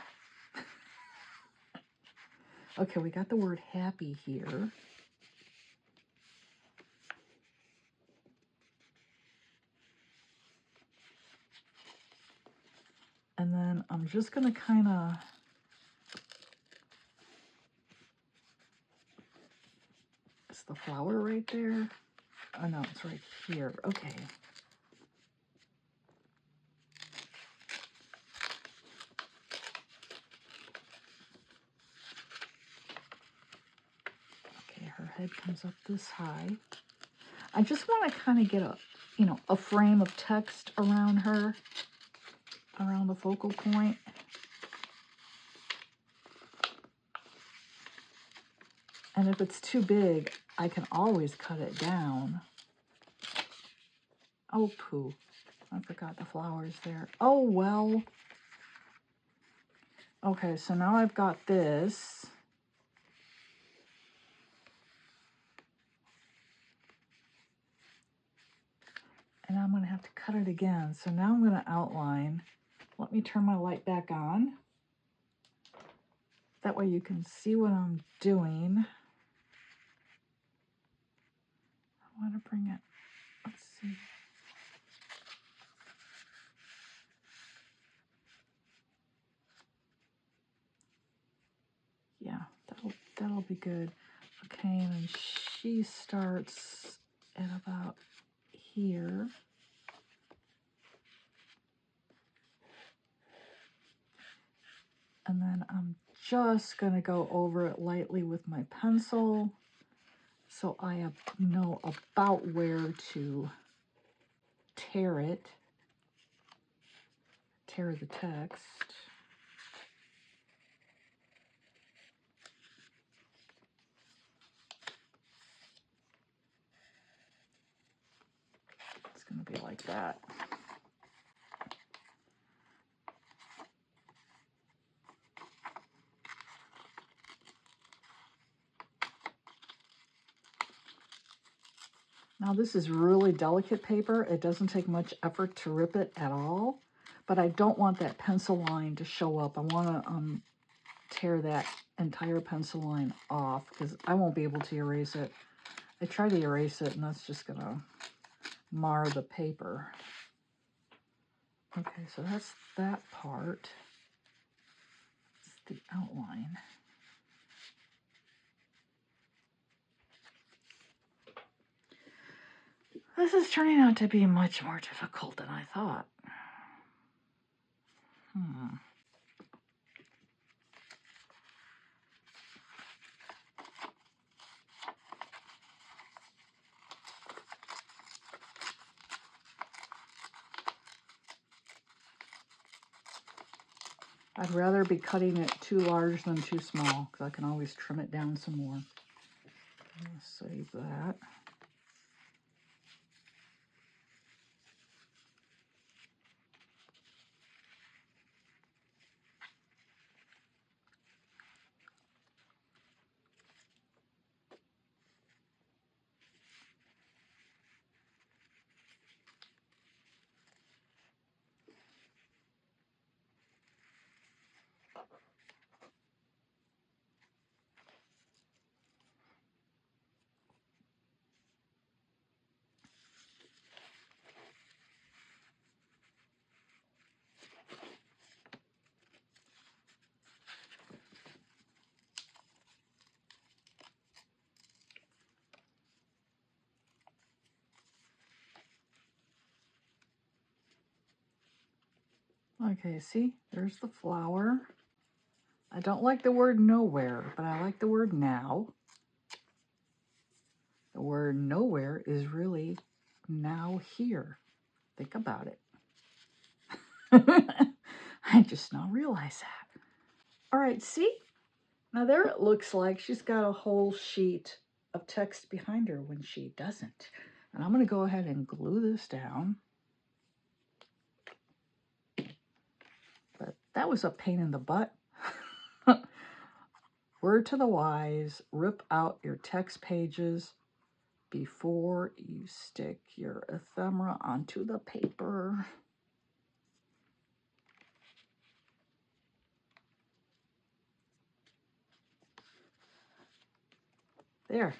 Okay, we got the word happy here. And then I'm just going to kind of... Is the flower right there? Oh, no, it's right here. Okay. Okay, her head comes up this high. I just want to kind of get a, a frame of text around her, around the focal point. And if it's too big, I can always cut it down. Oh, poo. I forgot the flowers there. Oh, well. Okay, so now I've got this. And I'm going to have to cut it again. So now I'm going to outline. Let me turn my light back on. That way you can see what I'm doing. I want to bring it. Let's see. Yeah, that'll be good. Okay, and then she starts at about here. And then I'm just going to go over it lightly with my pencil so I know about where to tear it, tear the text. It's going to be like that. Now this is really delicate paper. It doesn't take much effort to rip it at all, but I don't want that pencil line to show up. I want to tear that entire pencil line off because I won't be able to erase it. I try to erase it and that's just going to mar the paper. Okay, so that's that part. It's the outline. This is turning out to be much more difficult than I thought. I'd rather be cutting it too large than too small because I can always trim it down some more. Save that. Okay, see, there's the flower. I don't like the word nowhere, but I like the word now. The word nowhere is really now here. Think about it. I just now realized that. All right, see? Now there it looks like she's got a whole sheet of text behind her when she doesn't. And I'm going to go ahead and glue this down. But that was a pain in the butt. Word to the wise, rip out your text pages before you stick your ephemera onto the paper. There.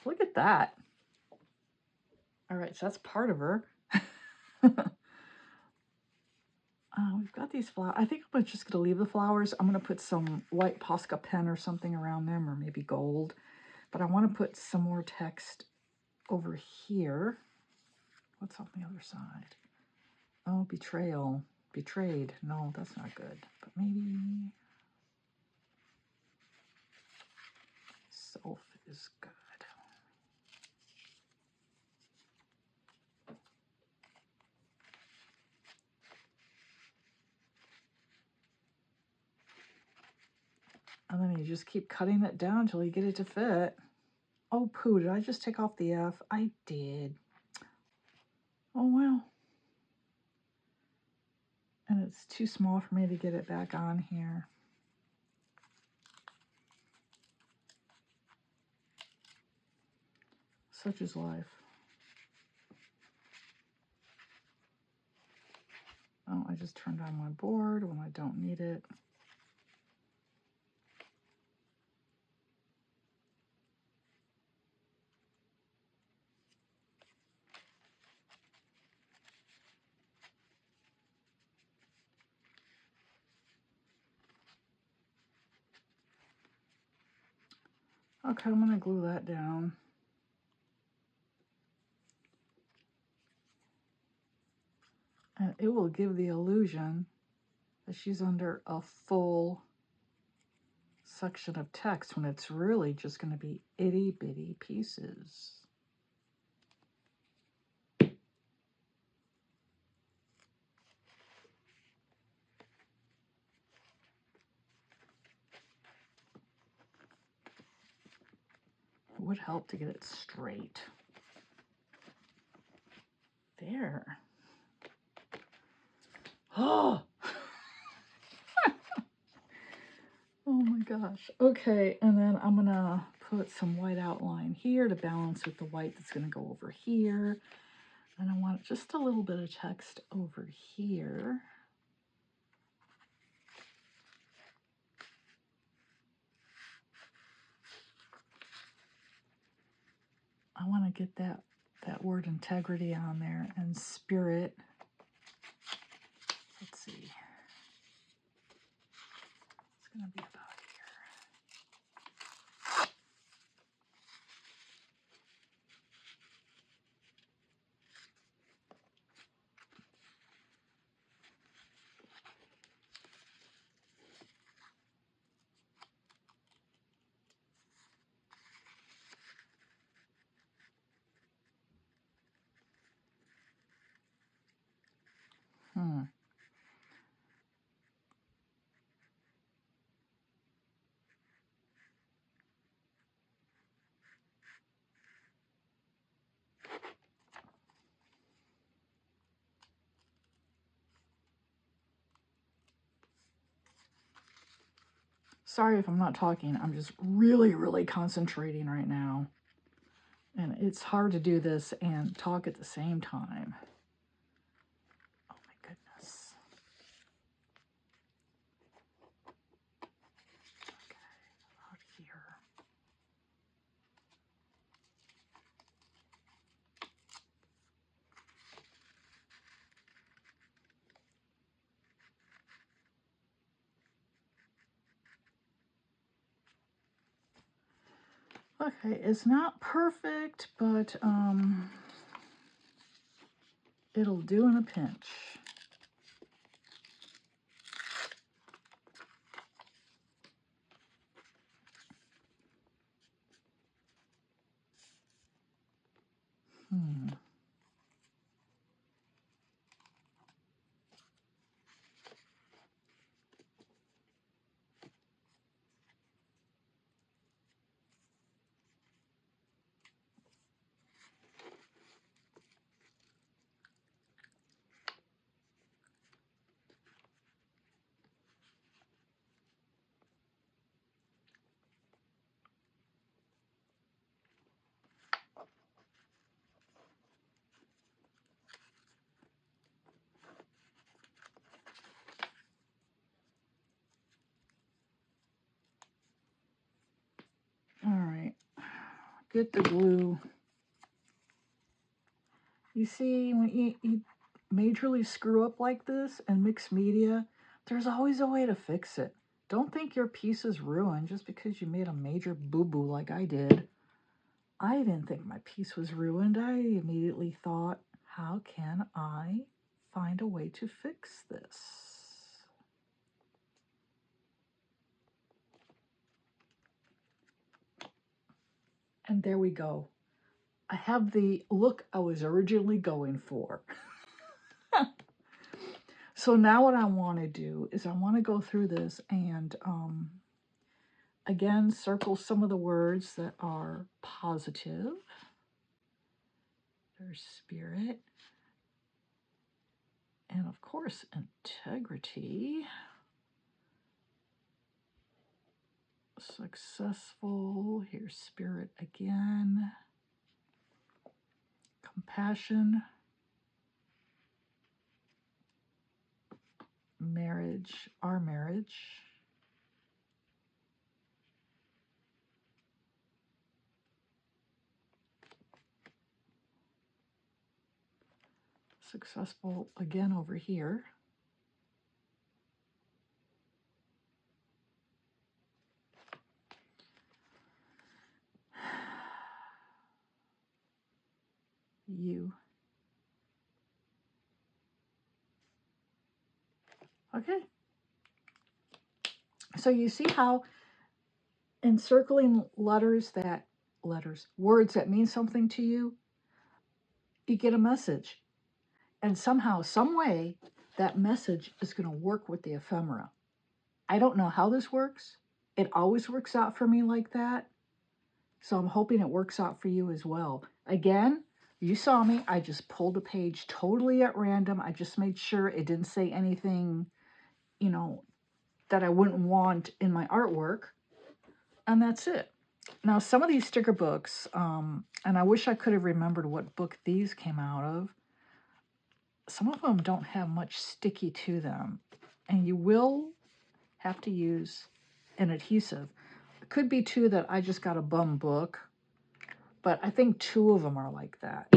Look at that. All right, so that's part of her. We've got these flowers. I think I'm just going to leave the flowers. I'm going to put some white Posca pen or something around them, or maybe gold. But I want to put some more text over here. What's on the other side? Oh, betrayal. Betrayed. No, that's not good. But maybe self is good. And then you just keep cutting it down until you get it to fit. Oh, poo, did I just take off the F? I did. Oh, well. And it's too small for me to get it back on here. Such is life. Oh, I just turned on my board when I don't need it. Okay, I'm going to glue that down. And it will give the illusion that she's under a full section of text when it's really just going to be itty bitty pieces. It would help to get it straight. There. Oh! Oh my gosh. Okay, and then I'm gonna put some white outline here to balance with the white that's gonna go over here. And I want just a little bit of text over here. I want to get that word integrity on there and spirit. Let's see. It's going to be about here. Sorry if I'm not talking. I'm just really, really concentrating right now. And it's hard to do this and talk at the same time. Oh my goodness. Okay, out here. Okay, it's not perfect, but it'll do in a pinch. All right, get the glue. You see, when you majorly screw up like this and mix media, there's always a way to fix it. Don't think your piece is ruined just because you made a major boo-boo like I did. I didn't think my piece was ruined. I immediately thought, how can I find a way to fix this? And there we go. I have the look I was originally going for. So now what I want to do is I want to go through this and again circle some of the words that are positive. There's spirit. And of course, integrity. Successful. Here's spirit again. Compassion. Marriage. Our marriage. Successful again over here. You. Okay. So you see how encircling words that mean something to you, you get a message. And somehow, some way, that message is going to work with the ephemera. I don't know how this works. It always works out for me like that. So I'm hoping it works out for you as well. Again, you saw me. I just pulled a page totally at random. I just made sure it didn't say anything, you know, that I wouldn't want in my artwork. And that's it. Now, some of these sticker books, and I wish I could have remembered what book these came out of. Some of them don't have much sticky to them. And you will have to use an adhesive. It could be too that I just got a bum book, but I think 2 of them are like that.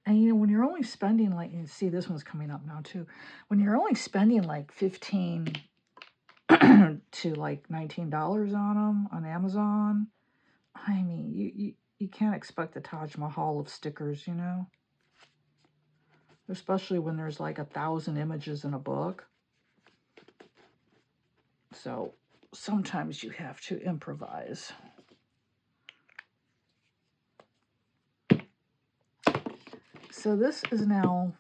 And you know, when you're only spending like, you see this one's coming up now too, when you're only spending like $15 to like $19 on them on Amazon, I mean, you can't expect the Taj Mahal of stickers, you know? Especially when there's like 1,000 images in a book. So sometimes you have to improvise. So this is now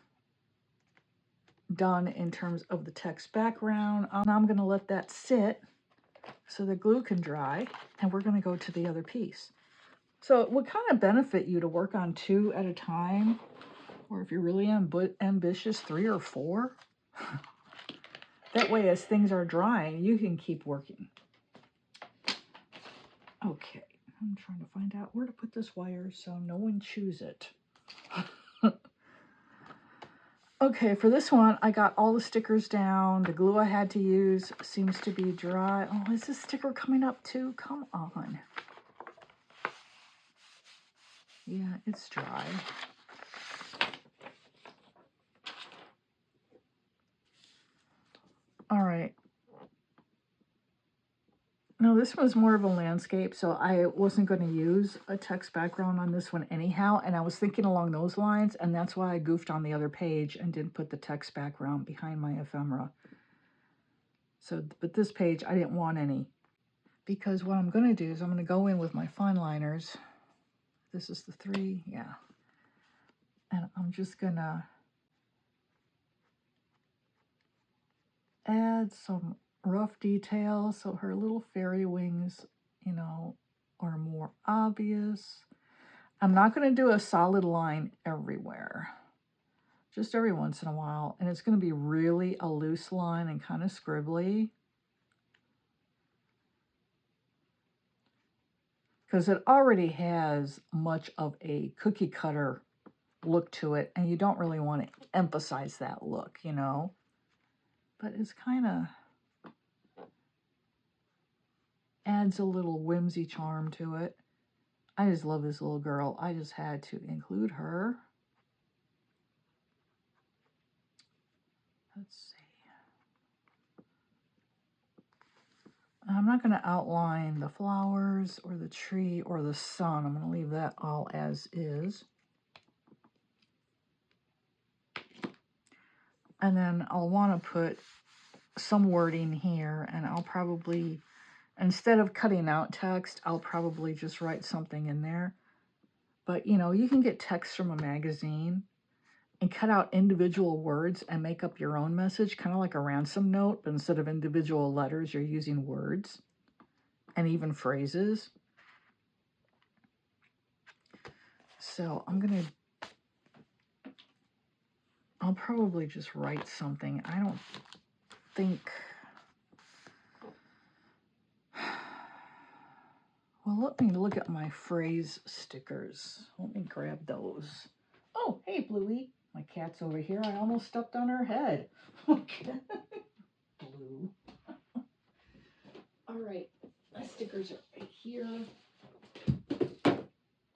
done in terms of the text background. And I'm going to let that sit so the glue can dry. And we're going to go to the other piece. So it would kind of benefit you to work on 2 at a time. Or if you're really ambitious, 3 or 4. That way, as things are drying, you can keep working. Okay, I'm trying to find out where to put this wire so no one chews it. Okay, for this one, I got all the stickers down. The glue I had to use seems to be dry. Oh, is this sticker coming up too? Come on. Yeah, it's dry. All right. No, this was more of a landscape, so I wasn't going to use a text background on this one anyhow, and I was thinking along those lines, and that's why I goofed on the other page and didn't put the text background behind my ephemera. So, but this page, I didn't want any, because what I'm going to do is I'm going to go in with my fine liners. This is the 3, yeah. And I'm just going to add some rough detail so her little fairy wings, you know, are more obvious. I'm not going to do a solid line everywhere, just every once in a while, and it's going to be really a loose line and kind of scribbly, because it already has much of a cookie cutter look to it, and you don't really want to emphasize that look, you know, but it's kind of adds a little whimsy charm to it. I just love this little girl. I just had to include her. Let's see. I'm not going to outline the flowers or the tree or the sun. I'm going to leave that all as is. And then I'll want to put some wording here, and I'll probably, instead of cutting out text, I'll probably just write something in there. But, you know, you can get text from a magazine and cut out individual words and make up your own message, kind of like a ransom note, but instead of individual letters, you're using words and even phrases. So I'll probably just write something. I don't think, well, let me look at my phrase stickers. Let me grab those. Oh, hey, Bluey. My cat's over here. I almost stepped on her head. Okay. Blue. All right, my stickers are right here.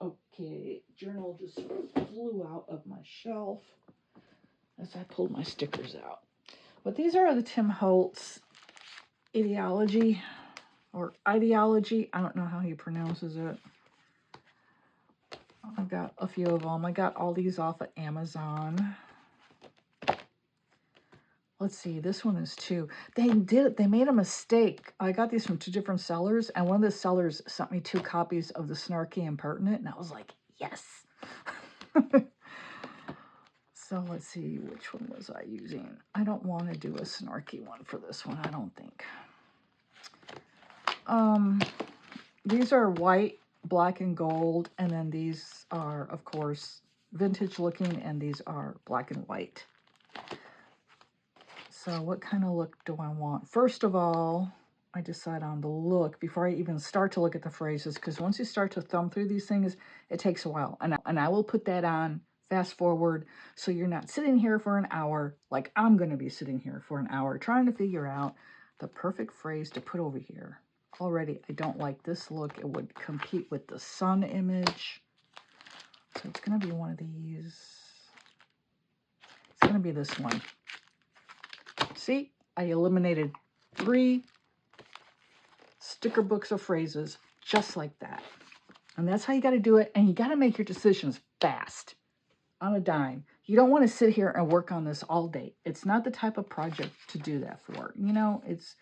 Okay, journal just flew out of my shelf as I pulled my stickers out. But these are the Tim Holtz ideology or ideology. I don't know how he pronounces it. I've got a few of them. I got all these off of Amazon. Let's see, this one is 2. They made a mistake. I got these from 2 different sellers, and one of the sellers sent me 2 copies of the Snarky and Pertinent, and I was like, yes. So let's see, which one was I using? I don't want to do a snarky one for this one, I don't think. These are white, black, and gold, and then these are, of course, vintage looking, and these are black and white. So what kind of look do I want? First of all, I decide on the look before I even start to look at the phrases, because once you start to thumb through these things, it takes a while. And I will put that on fast forward, so you're not sitting here for an hour like I'm going to be sitting here for an hour trying to figure out the perfect phrase to put over here. Already, I don't like this look. It would compete with the sun image. So it's going to be one of these. It's going to be this one. See, I eliminated 3 sticker books of phrases just like that. And that's how you got to do it. And you got to make your decisions fast, on a dime. You don't want to sit here and work on this all day. It's not the type of project to do that for. You know, it's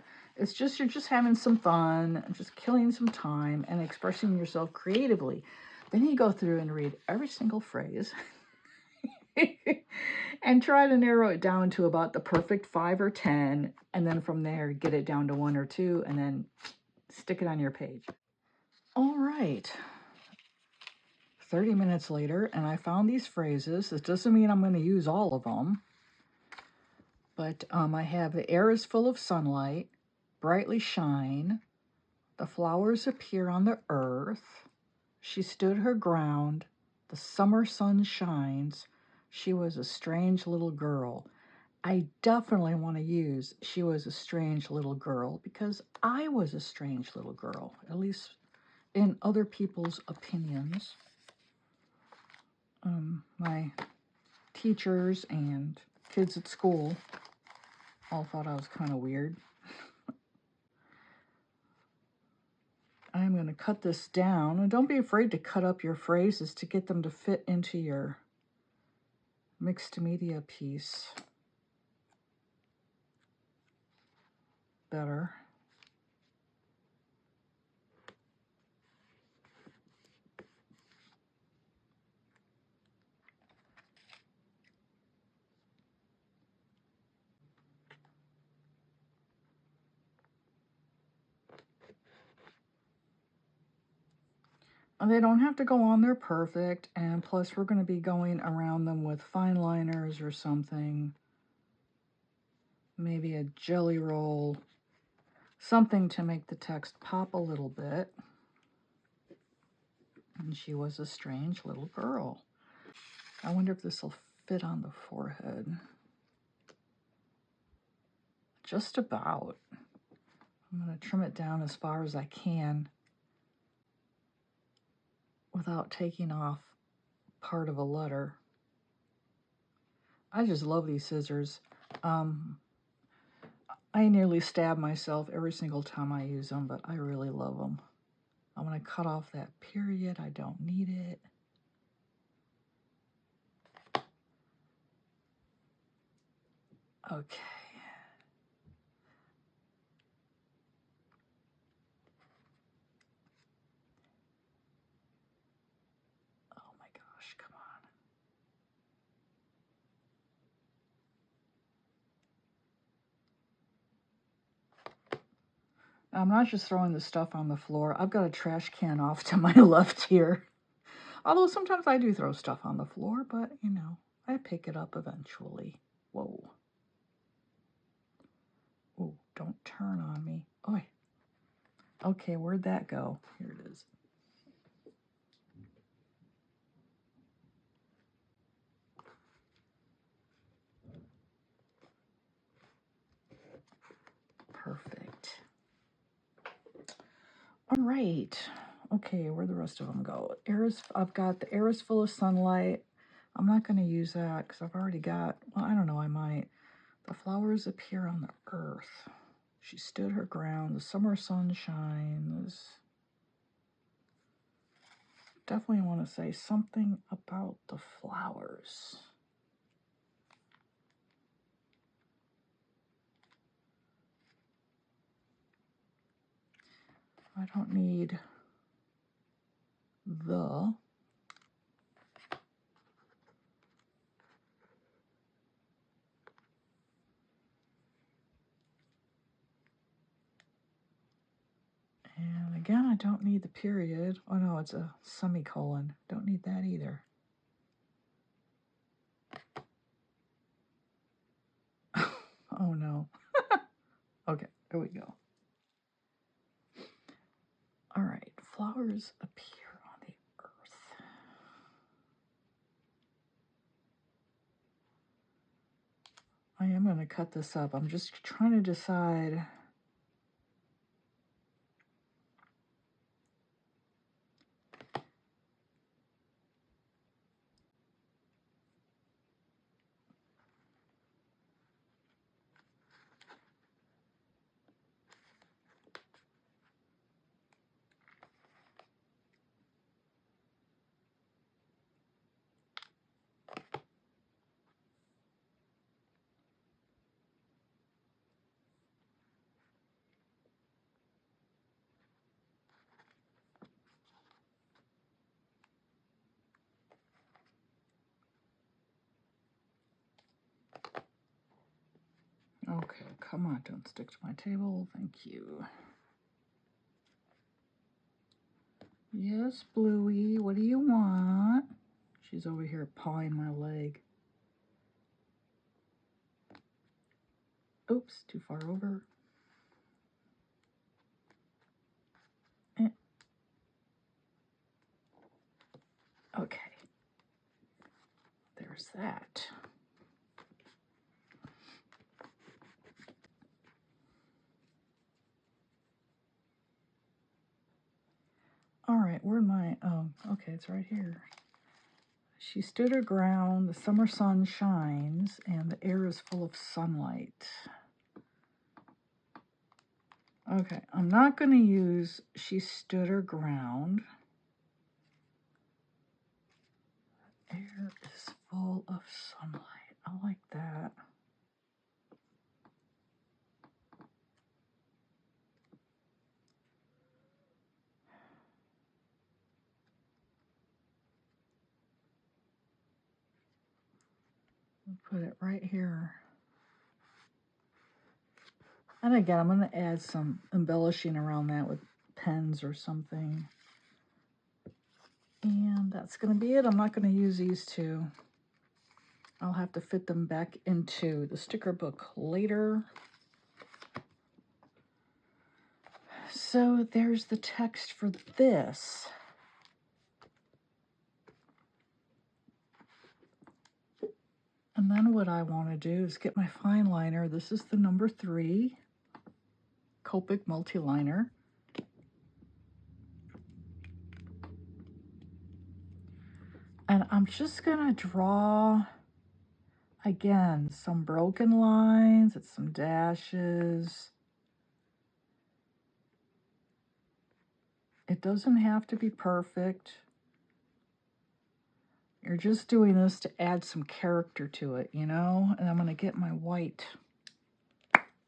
just, you're just having some fun, just killing some time and expressing yourself creatively. Then you go through and read every single phrase and try to narrow it down to about the perfect 5 or 10, and then from there get it down to 1 or 2, and then stick it on your page. All right, 30 minutes later, and I found these phrases. This doesn't mean I'm going to use all of them, but I have the air is full of sunlight, brightly shine, The flowers appear on the earth. She stood her ground. The summer sun shines. She was a strange little girl. I definitely want to use she was a strange little girl because I was a strange little girl, at least in other people's opinions. My teachers and kids at school all thought I was kind of weird. I'm going to cut this down, and don't be afraid to cut up your phrases to get them to fit into your mixed media piece better. And they don't have to go on there perfect, and plus we're going to be going around them with fine liners or something. Maybe a jelly roll, something to make the text pop a little bit. And she was a strange little girl. I wonder if this will fit on the forehead. Just about. I'm going to trim it down as far as I can without taking off part of a letter. I just love these scissors. I nearly stab myself every single time I use them, but I really love them. I'm going to cut off that period. I don't need it. Okay. Oh my gosh, come on. I'm not just throwing the stuff on the floor. I've got a trash can off to my left here. Although sometimes I do throw stuff on the floor, but you know, I pick it up eventually. Whoa. Oh, don't turn on me. Oh, okay, where'd that go? Here it is. Perfect. All right. Okay, where'd the rest of them go? I've got the air is full of sunlight. I'm not going to use that because I've already got, well, I don't know, I might. The flowers appear on the earth. She stood her ground. The summer sun shines. Definitely want to say something about the flowers. I don't need the. And again, I don't need the period. Oh no, it's a semicolon. Don't need that either. Oh no. Okay, there we go. All right, flowers appear on the earth. I am going to cut this up. I'm just trying to decide. Okay, come on, don't stick to my table. Thank you. Yes, Bluey, what do you want? She's over here pawing my leg. Oops, too far over. Okay. There's that. All right, where'd my, okay, it's right here. She stood her ground, the summer sun shines, and the air is full of sunlight. Okay, I'm not going to use she stood her ground. Air is full of sunlight. I like that. I'll put it right here. And again, I'm going to add some embellishing around that with pens or something. And that's going to be it. I'm not going to use these two. I'll have to fit them back into the sticker book later. So there's the text for this. And then what I want to do is get my fine liner. This is the number 3 Copic multi-liner. And I'm just going to draw, again, some broken lines and some dashes. It doesn't have to be perfect. You're just doing this to add some character to it, you know? And I'm going to get my white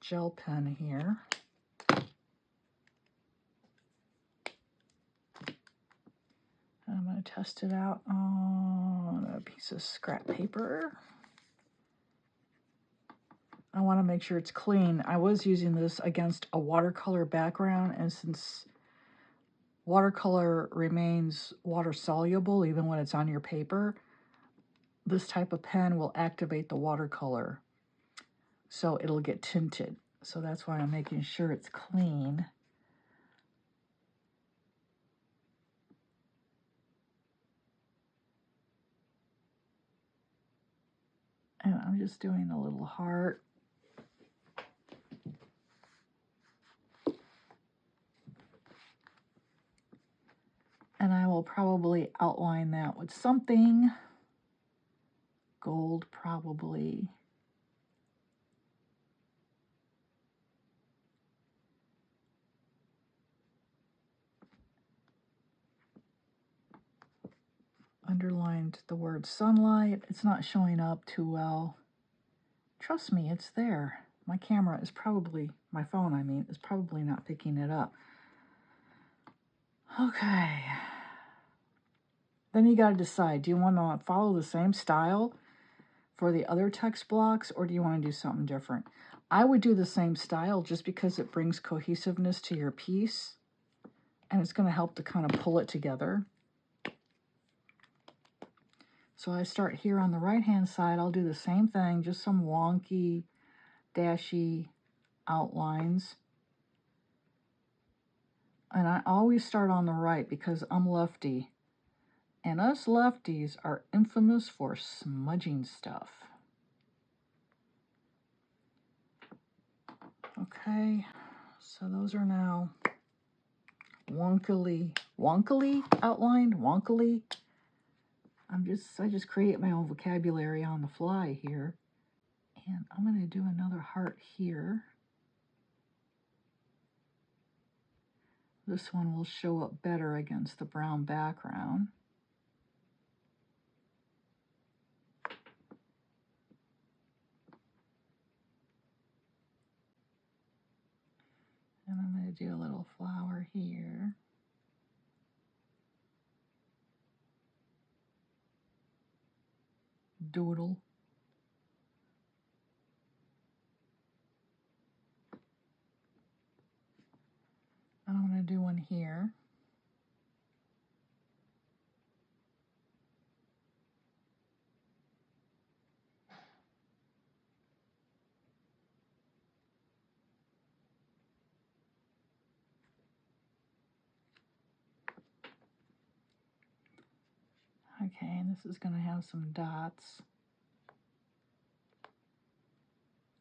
gel pen here. And I'm going to test it out on a piece of scrap paper. I want to make sure it's clean. I was using this against a watercolor background, and since watercolor remains water soluble even when it's on your paper, this type of pen will activate the watercolor, so it'll get tinted. So that's why I'm making sure it's clean. And I'm just doing a little heart. And I will probably outline that with something. Gold, probably. Underlined the word sunlight. It's not showing up too well. Trust me, it's there. My camera is probably, my phone I mean, is probably not picking it up. Okay. Then you got to decide, do you want to follow the same style for the other text blocks, or do you want to do something different? I would do the same style just because it brings cohesiveness to your piece, and it's going to help to kind of pull it together. So I start here on the right-hand side. I'll do the same thing, just some wonky, dashy outlines. And I always start on the right because I'm lefty. And us lefties are infamous for smudging stuff. Okay, so those are now wonkily outlined, wonkily. I just create my own vocabulary on the fly here. And I'm going to do another heart here. This one will show up better against the brown background. And I'm going to do a little flower here. Doodle. And I'm going to do one here. Okay, and this is going to have some dots.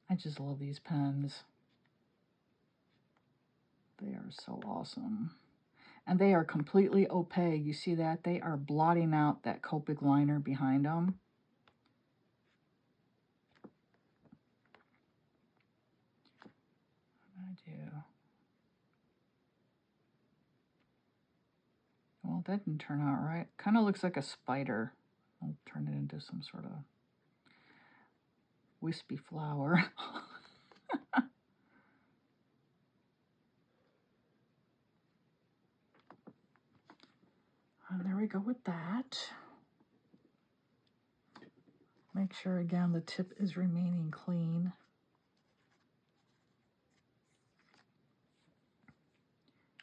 I just love these pens. They are so awesome. And they are completely opaque. You see that? They are blotting out that Copic liner behind them. I do. Well, that didn't turn out right. Kind of looks like a spider. I'll turn it into some sort of wispy flower. And there we go with that. Make sure again the tip is remaining clean.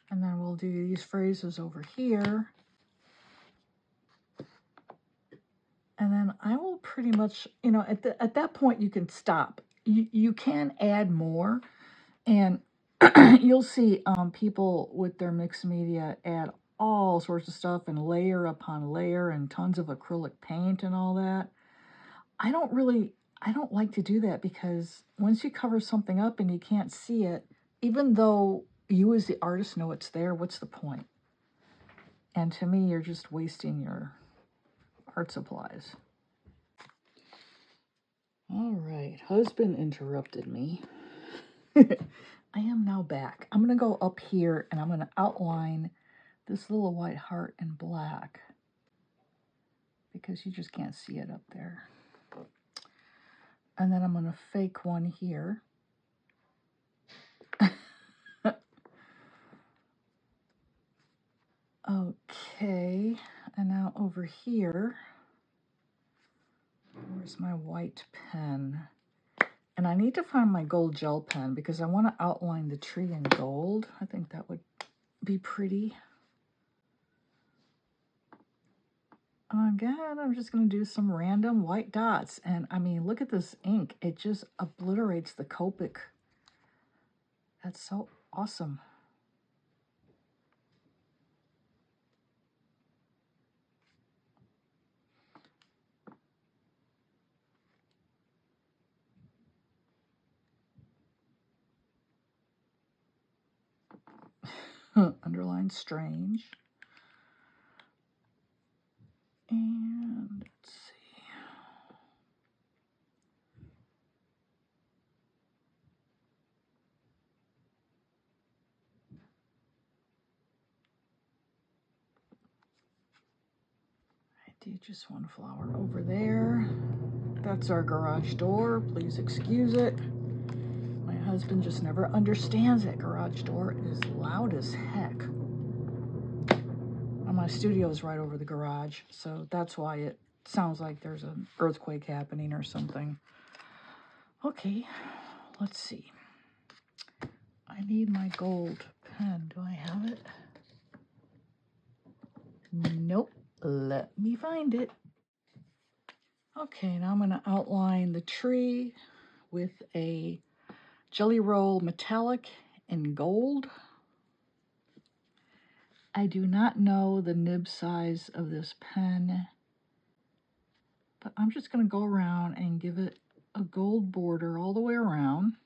And then we'll do these phrases over here. And then I will pretty much, you know, at that point you can stop. You can add more, and you'll see people with their mixed media add all sorts of stuff and layer upon layer and tons of acrylic paint and all that. I don't like to do that, because once you cover something up and you can't see it, even though you as the artist know it's there, what's the point? And to me, you're just wasting your art supplies. All right, husband interrupted me. I am now back. I'm going to go up here and I'm going to outline this little white heart in black, because you just can't see it up there. And then I'm going to fake one here. Okay, and now over here, where's my white pen? And I need to find my gold gel pen, because I want to outline the tree in gold. I think that would be pretty. Again, I'm just going to do some random white dots. And I mean, look at this ink. It just obliterates the Copic. That's so awesome. Underline strange. And let's see. I do just one flower over there. That's our garage door. Please excuse it. My husband just never understands that garage door is loud as heck. And my studio is right over the garage, so that's why it sounds like there's an earthquake happening or something. Okay, let's see. I need my gold pen. Do I have it? Nope. Let me find it. Okay, now I'm going to outline the tree with a Jelly Roll metallic in gold. I do not know the nib size of this pen, but I'm just going to go around and give it a gold border all the way around.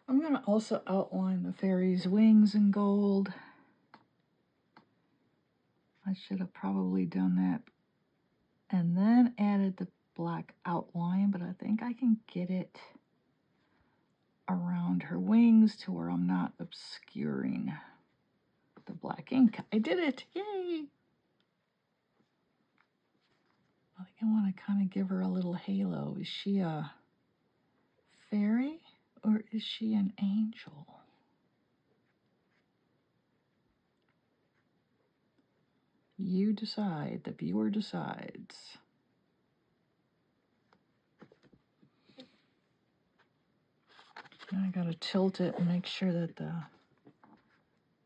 I'm going to also outline the fairy's wings in gold. I should have probably done that and then added the black outline, but I think I can get it around her wings to where I'm not obscuring the black ink. I did it! Yay! I think I want to kind of give her a little halo. Is she a fairy or is she an angel? You decide. The viewer decides. I gotta tilt it and make sure that the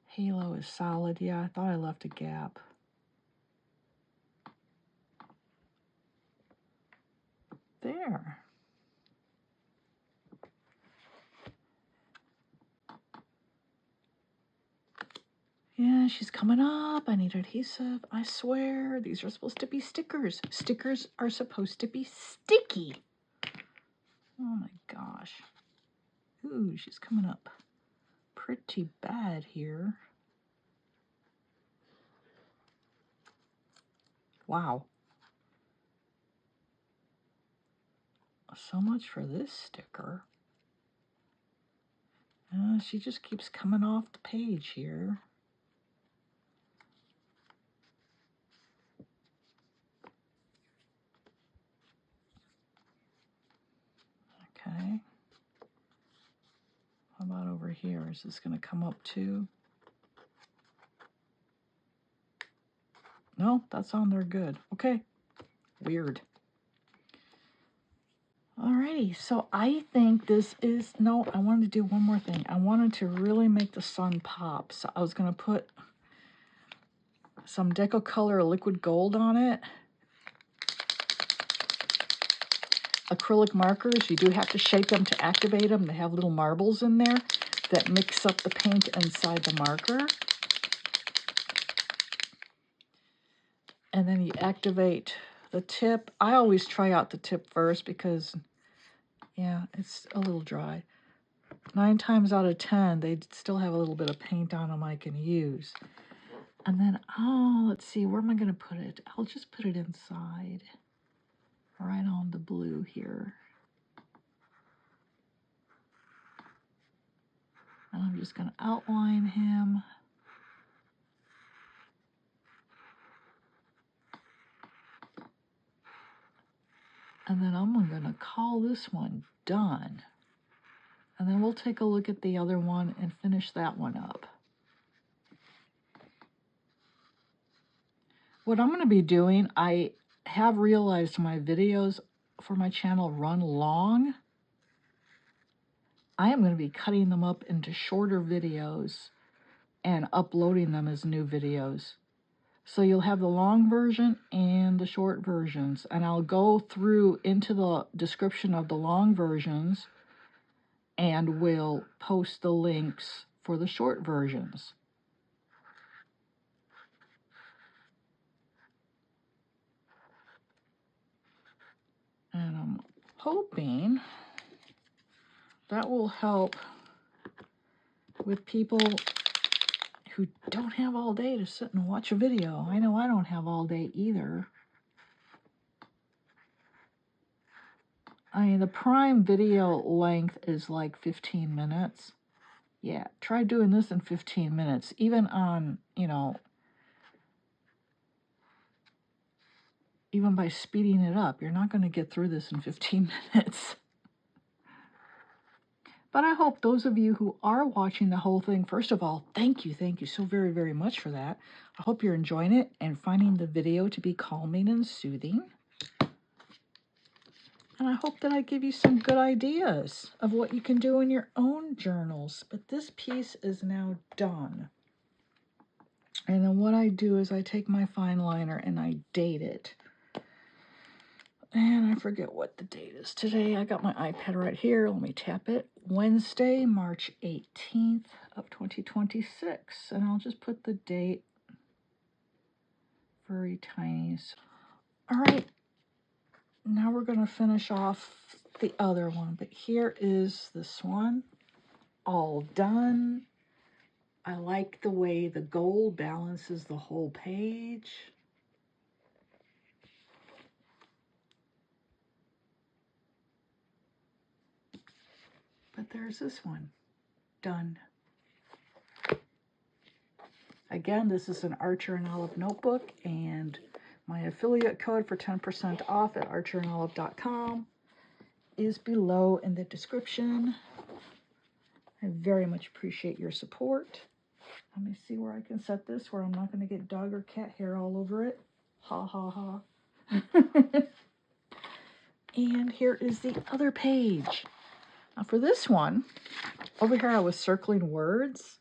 halo is solid. Yeah, I thought I left a gap. There. Yeah, she's coming up. I need adhesive. I swear, these are supposed to be stickers. Stickers are supposed to be sticky. Oh my gosh. Ooh, she's coming up pretty bad here. Wow. So much for this sticker. She just keeps coming off the page here. Okay. How about over here? Is this going to come up too? No, that's on there good. Okay. Weird. Alrighty, so I think this is, no, I wanted to do one more thing. I wanted to really make the sun pop. So I was going to put some Decocolor liquid gold on it. Acrylic markers, you do have to shake them to activate them. They have little marbles in there that mix up the paint inside the marker. And then you activate the tip. I always try out the tip first because, yeah, it's a little dry. 9 times out of 10, they still have a little bit of paint on them I can use. And then, oh, let's see, where am I going to put it? I'll just put it inside, right on the blue here. And I'm just going to outline him. And then I'm going to call this one done. And then we'll take a look at the other one and finish that one up. What I'm going to be doing, I have realized my videos for my channel run long. I am going to be cutting them up into shorter videos and uploading them as new videos. So you'll have the long version and the short versions. And I'll go through into the description of the long versions and will post the links for the short versions. And I'm hoping that will help with people who don't have all day to sit and watch a video. I know I don't have all day either. I mean, the prime video length is like 15 minutes. Yeah, try doing this in 15 minutes. Even on, you know, even by speeding it up, you're not going to get through this in 15 minutes. But I hope those of you who are watching the whole thing, first of all, thank you so very, very much for that. I hope you're enjoying it and finding the video to be calming and soothing. And I hope that I give you some good ideas of what you can do in your own journals. But this piece is now done. And then what I do is I take my fine liner and I date it. And I forget what the date is today. I got my iPad right here. Let me tap it. Wednesday, March 18th of 2026. And I'll just put the date very tiny. All right. Now we're going to finish off the other one. But here is this one. All done. I like the way the gold balances the whole page. But there's this one. Done. Again, this is an Archer and Olive notebook, and my affiliate code for 10% off at archerandolive.com is below in the description. I very much appreciate your support. Let me see where I can set this where I'm not going to get dog or cat hair all over it. Ha ha ha. And here is the other page. Now for this one, over here I was circling words.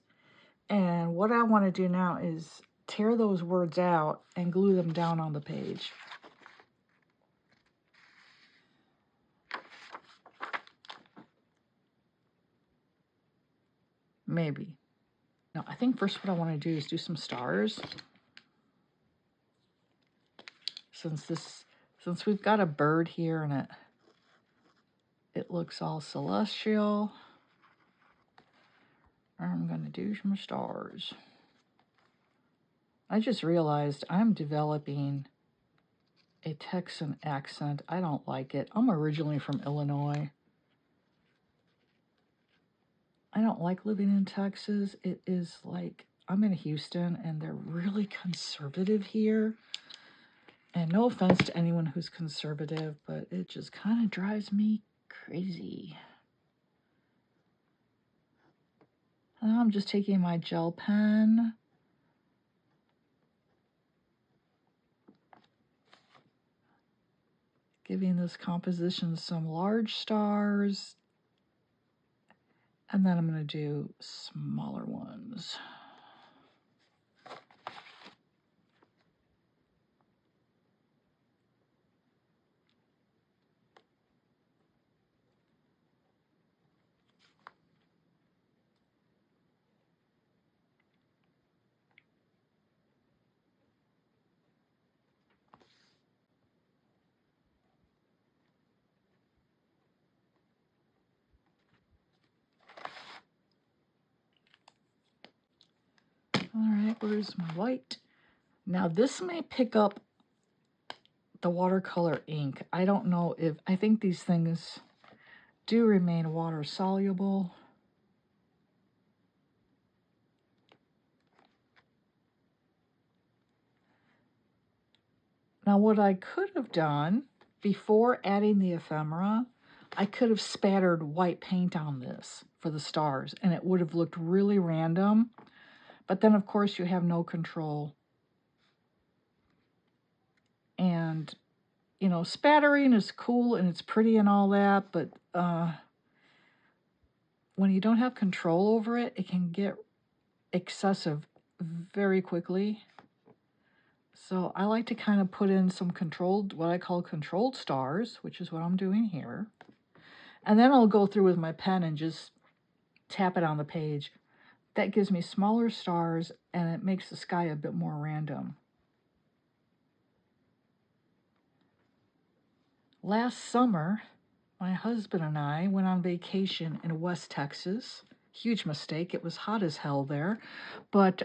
And what I want to do now is tear those words out and glue them down on the page. Maybe. No, I think first what I want to do is do some stars. Since we've got a bird here and it looks all celestial, I'm going to do some stars. I just realized I'm developing a Texan accent. I don't like it. I'm originally from Illinois. I don't like living in Texas. It is like, I'm in Houston and they're really conservative here. And no offense to anyone who's conservative, but it just kind of drives me crazy. And I'm just taking my gel pen. Giving this composition some large stars. And then I'm going to do smaller ones. All right, where's my white? Now this may pick up the watercolor ink. I don't know if, I think these things do remain water soluble. Now what I could have done before adding the ephemera, I could have spattered white paint on this for the stars and it would have looked really random. But then of course you have no control. And you know, spattering is cool and it's pretty and all that, but when you don't have control over it, it can get excessive very quickly. So I like to kind of put in some controlled, what I call controlled stars, which is what I'm doing here. And then I'll go through with my pen and just tap it on the page. That gives me smaller stars and it makes the sky a bit more random. Last summer, my husband and I went on vacation in West Texas. Huge mistake. It was hot as hell there. But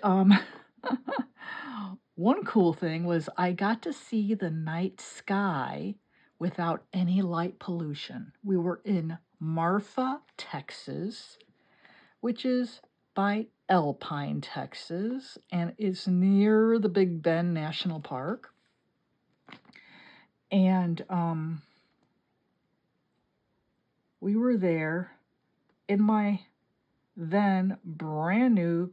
one cool thing was I got to see the night sky without any light pollution. We were in Marfa, Texas, which is by Alpine, Texas, and it's near the Big Bend National Park. And we were there in my then brand new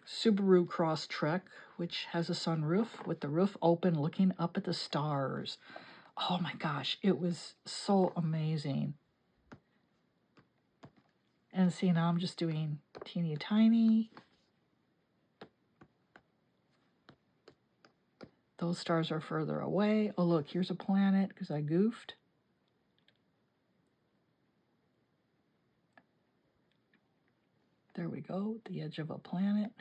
Subaru Crosstrek, which has a sunroof with the roof open looking up at the stars. Oh my gosh, it was so amazing. And see, now I'm just doing teeny tiny. Those stars are further away. Oh look, here's a planet because I goofed. There we go, the edge of a planet.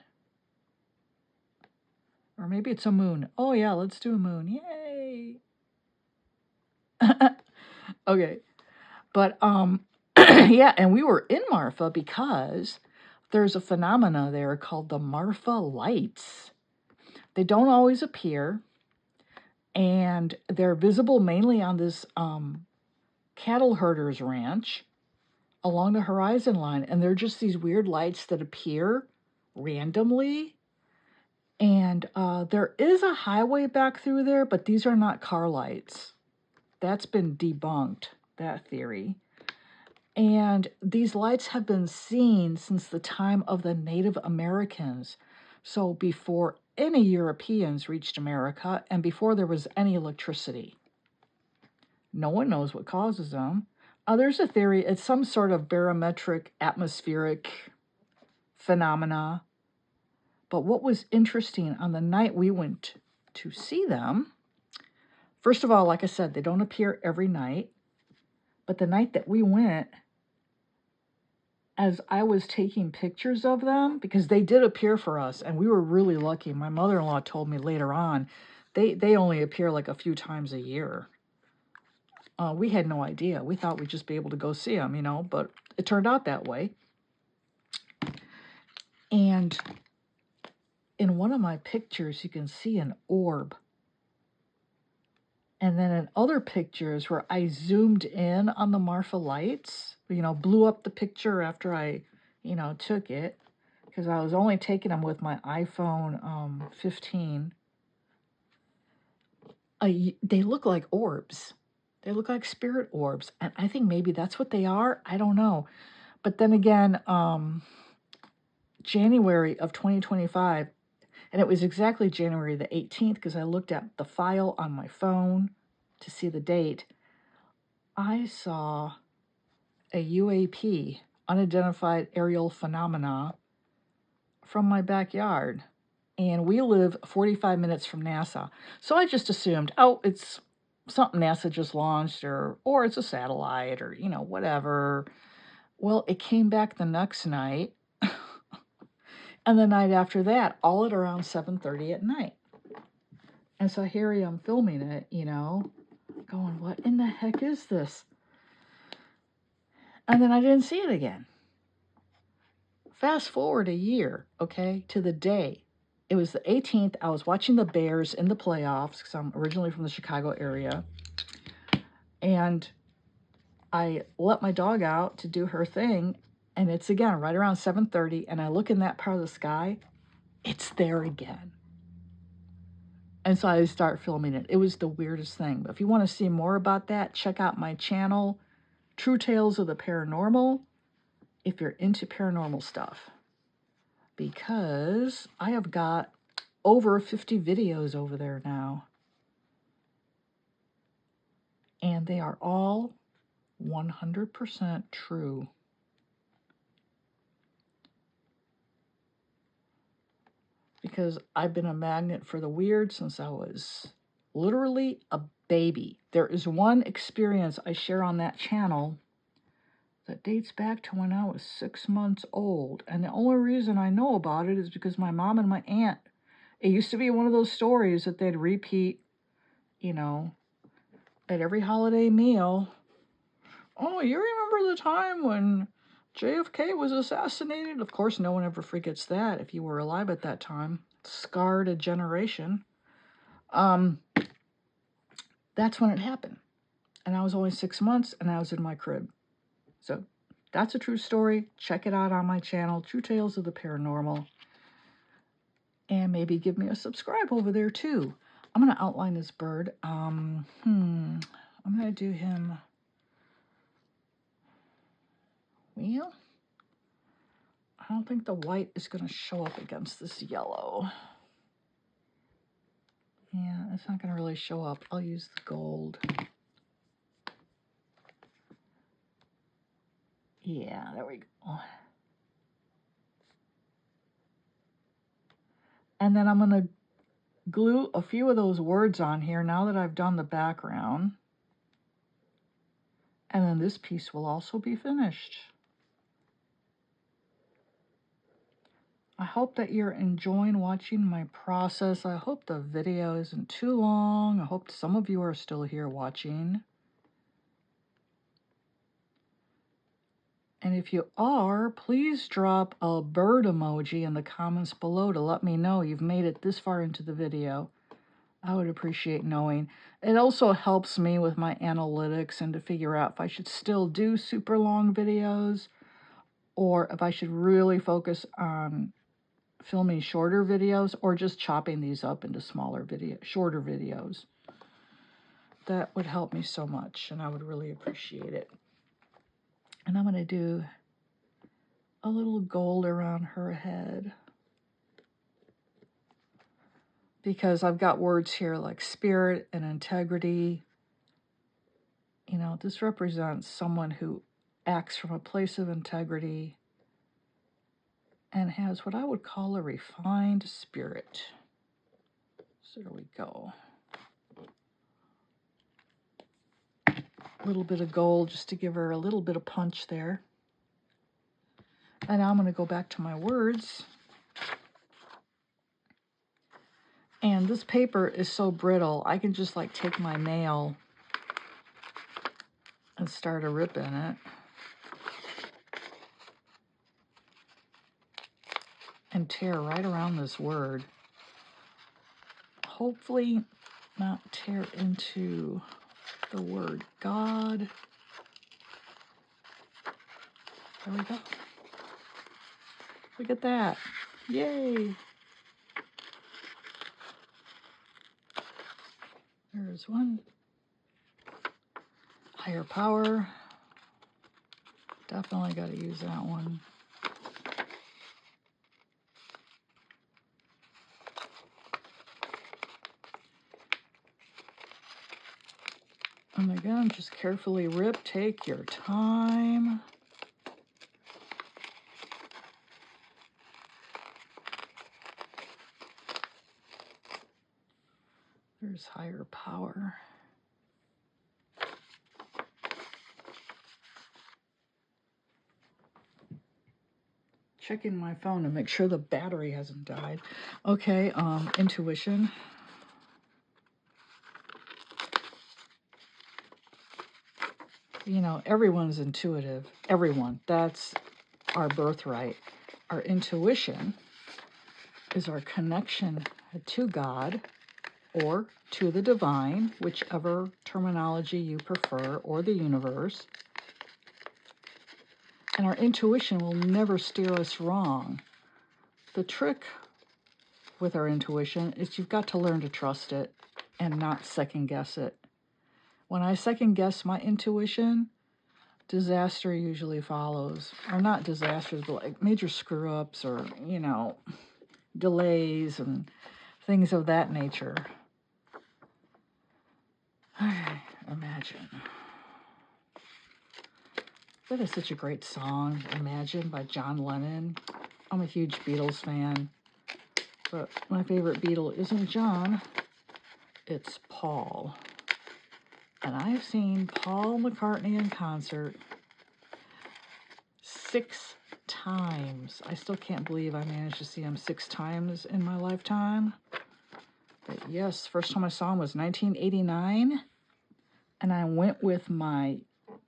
Or maybe it's a moon. Oh yeah, let's do a moon. Yay! Okay. But yeah, and we were in Marfa because there's a phenomena there called the Marfa lights. They don't always appear, and they're visible mainly on this cattle herder's ranch. along the horizon line, and they're just these weird lights that appear randomly. And there is a highway back through there, but these are not car lights. That's been debunked, that theory. And these lights have been seen since the time of the Native Americans. So before any Europeans reached America and before there was any electricity. No one knows what causes them. There's a theory, it's some sort of barometric atmospheric phenomena. But what was interesting on the night we went to see them, first of all, like I said, they don't appear every night. But the night that we went, as I was taking pictures of them, because they did appear for us, and we were really lucky. My mother-in-law told me later on, they only appear like a few times a year. We had no idea. We thought we'd just be able to go see them, you know, but it turned out that way. And in one of my pictures, you can see an orb. And then in other pictures where I zoomed in on the Marfa lights, you know, blew up the picture after I, you know, took it, because I was only taking them with my iPhone 15. They look like orbs. They look like spirit orbs. And I think maybe that's what they are. I don't know. But then again, January of 2025, and it was exactly January the 18th, because I looked at the file on my phone to see the date. I saw a UAP, unidentified aerial phenomena, from my backyard. And we live 45 minutes from NASA. So I just assumed, oh, it's something NASA just launched, or it's a satellite, or, you know, whatever. Well, it came back the next night. And the night after that, all at around 7:30 at night. And so here I am filming it, you know, going, what in the heck is this? And then I didn't see it again. Fast forward a year, okay, to the day. It was the 18th. I was watching the Bears in the playoffs, because I'm originally from the Chicago area. And I let my dog out to do her thing. And it's, again, right around 7:30. And I look in that part of the sky. It's there again. And so I start filming it. It was the weirdest thing. But if you want to see more about that, check out my channel, True Tales of the Paranormal, if you're into paranormal stuff. Because I have got over 50 videos over there now. And they are all 100% true. Because I've been a magnet for the weird since I was literally a baby. There is one experience I share on that channel that dates back to when I was 6 months old. And the only reason I know about it is because my mom and my aunt, it used to be one of those stories that they'd repeat, you know, at every holiday meal. Oh, you remember the time when JFK was assassinated? Of course, no one ever forgets that if you were alive at that time. Scarred a generation. That's when it happened. And I was only 6 months, and I was in my crib. So that's a true story. Check it out on my channel, True Tales of the Paranormal. And maybe give me a subscribe over there, too. I'm going to outline this bird. I'm going to do him... Well, I don't think the white is going to show up against this yellow. Yeah, it's not going to really show up. I'll use the gold. Yeah, there we go. And then I'm going to glue a few of those words on here now that I've done the background. And then this piece will also be finished. I hope that you're enjoying watching my process. I hope the video isn't too long. I hope some of you are still here watching. And if you are, please drop a bird emoji in the comments below to let me know you've made it this far into the video. I would appreciate knowing. It also helps me with my analytics and to figure out if I should still do super long videos or if I should really focus on filming shorter videos or just chopping these up into shorter videos. That would help me so much, and I would really appreciate it. And I'm going to do a little gold around her head, because I've got words here like spirit and integrity. You know, this represents someone who acts from a place of integrity and has what I would call a refined spirit. So there we go. A little bit of gold just to give her a little bit of punch there. And now I'm going to go back to my words. And this paper is so brittle, I can just like take my nail and start a rip in it. And tear right around this word. Hopefully not tear into the word God. There we go. Look at that. Yay. There's one. Higher power. Definitely got to use that one. And again, just carefully rip. Take your time. There's higher power. Checking my phone to make sure the battery hasn't died. Okay, intuition. You know, everyone's intuitive. Everyone. That's our birthright. Our intuition is our connection to God or to the divine, whichever terminology you prefer, or the universe. And our intuition will never steer us wrong. The trick with our intuition is you've got to learn to trust it and not second guess it. When I second guess my intuition, disaster usually follows. Or not disasters, but like major screw-ups or, you know, delays and things of that nature. Imagine. That is such a great song, Imagine, by John Lennon. I'm a huge Beatles fan, but my favorite Beatle isn't John, it's Paul. And I've seen Paul McCartney in concert 6 times. I still can't believe I managed to see him 6 times in my lifetime. But yes, first time I saw him was 1989, and I went with my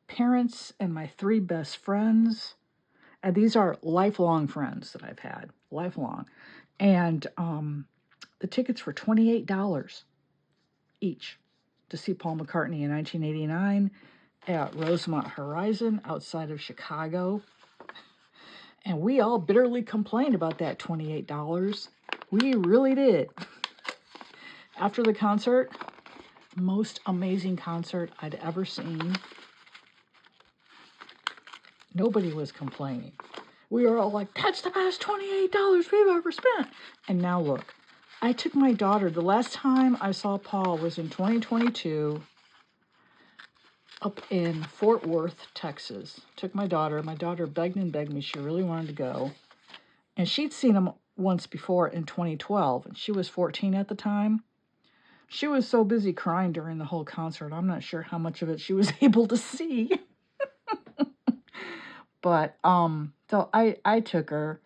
parents and my 3 best friends. And these are lifelong friends that I've had, lifelong. And the tickets were $28 each to see Paul McCartney in 1989 at Rosemont Horizon outside of Chicago. And we all bitterly complained about that $28. We really did. After the concert, most amazing concert I'd ever seen. Nobody was complaining. We were all like, that's the best $28 we've ever spent. And now look, I took my daughter. The last time I saw Paul was in 2022 up in Fort Worth, Texas. Took my daughter. My daughter begged and begged me. She really wanted to go. And she'd seen him once before in 2012, and she was 14 at the time. She was so busy crying during the whole concert, I'm not sure how much of it she was able to see. But, so I took her,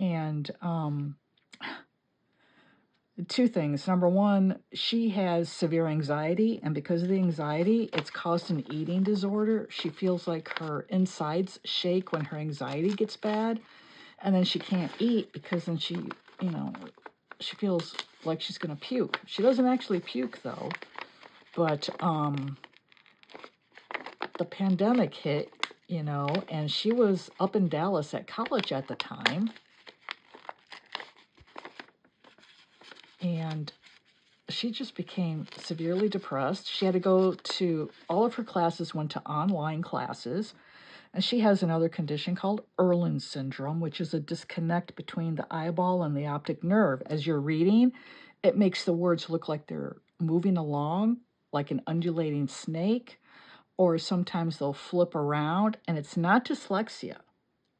and, 2 things. Number 1, she has severe anxiety, and because of the anxiety, it's caused an eating disorder. She feels like her insides shake when her anxiety gets bad, and then she can't eat because then she, you know, she feels like she's going to puke. She doesn't actually puke, though. But the pandemic hit, you know, and she was up in Dallas at college at the time. And she just became severely depressed. She had to go to, all of her classes went to online classes. And she has another condition called Ewing syndrome, which is a disconnect between the eyeball and the optic nerve. As you're reading, it makes the words look like they're moving along, like an undulating snake, or sometimes they'll flip around, and it's not dyslexia.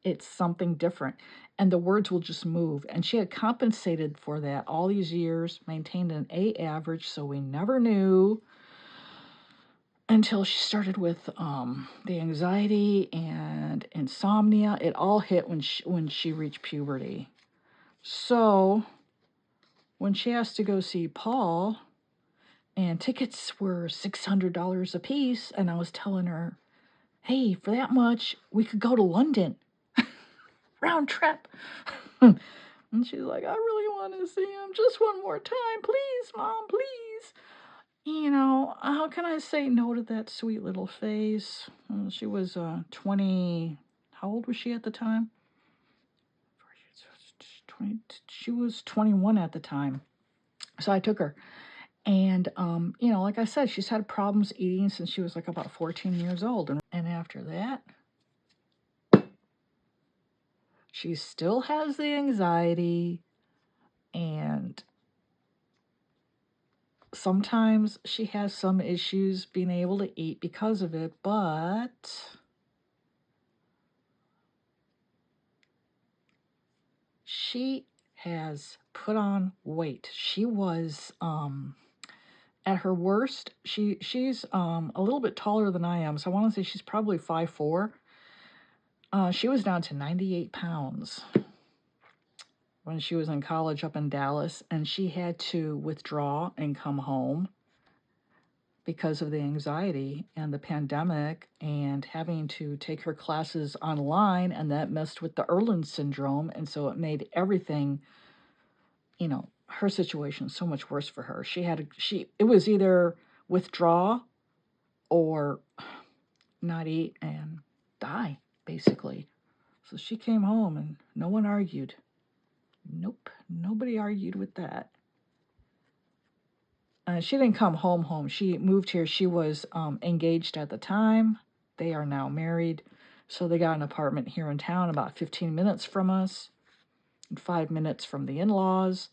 It's something different, and the words will just move. And she had compensated for that all these years, maintained an A average, so we never knew until she started with the anxiety and insomnia. It all hit when she reached puberty. So when she asked to go see Paul, and tickets were $600 a piece, and I was telling her, hey, for that much, we could go to London. Round trip. And she's like, I really want to see him just one more time. Please, Mom, please. You know, how can I say no to that sweet little face? She was 20. How old was she at the time? She was 21 at the time. So I took her. And, you know, like I said, she's had problems eating since she was like about 14 years old. And after that, she still has the anxiety, and sometimes she has some issues being able to eat because of it, but she has put on weight. She was at her worst. She's a little bit taller than I am, so I want to say she's probably 5'4". She was down to 98 pounds when she was in college up in Dallas, and she had to withdraw and come home because of the anxiety and the pandemic and having to take her classes online, and that messed with the Ewing syndrome, and so it made everything, you know, her situation so much worse for her. It was either withdraw or not eat and die, basically. So she came home and no one argued. Nope, nobody argued with that. She didn't come home. She moved here. She was engaged at the time. They are now married. So they got an apartment here in town about 15 minutes from us and 5 minutes from the in-laws.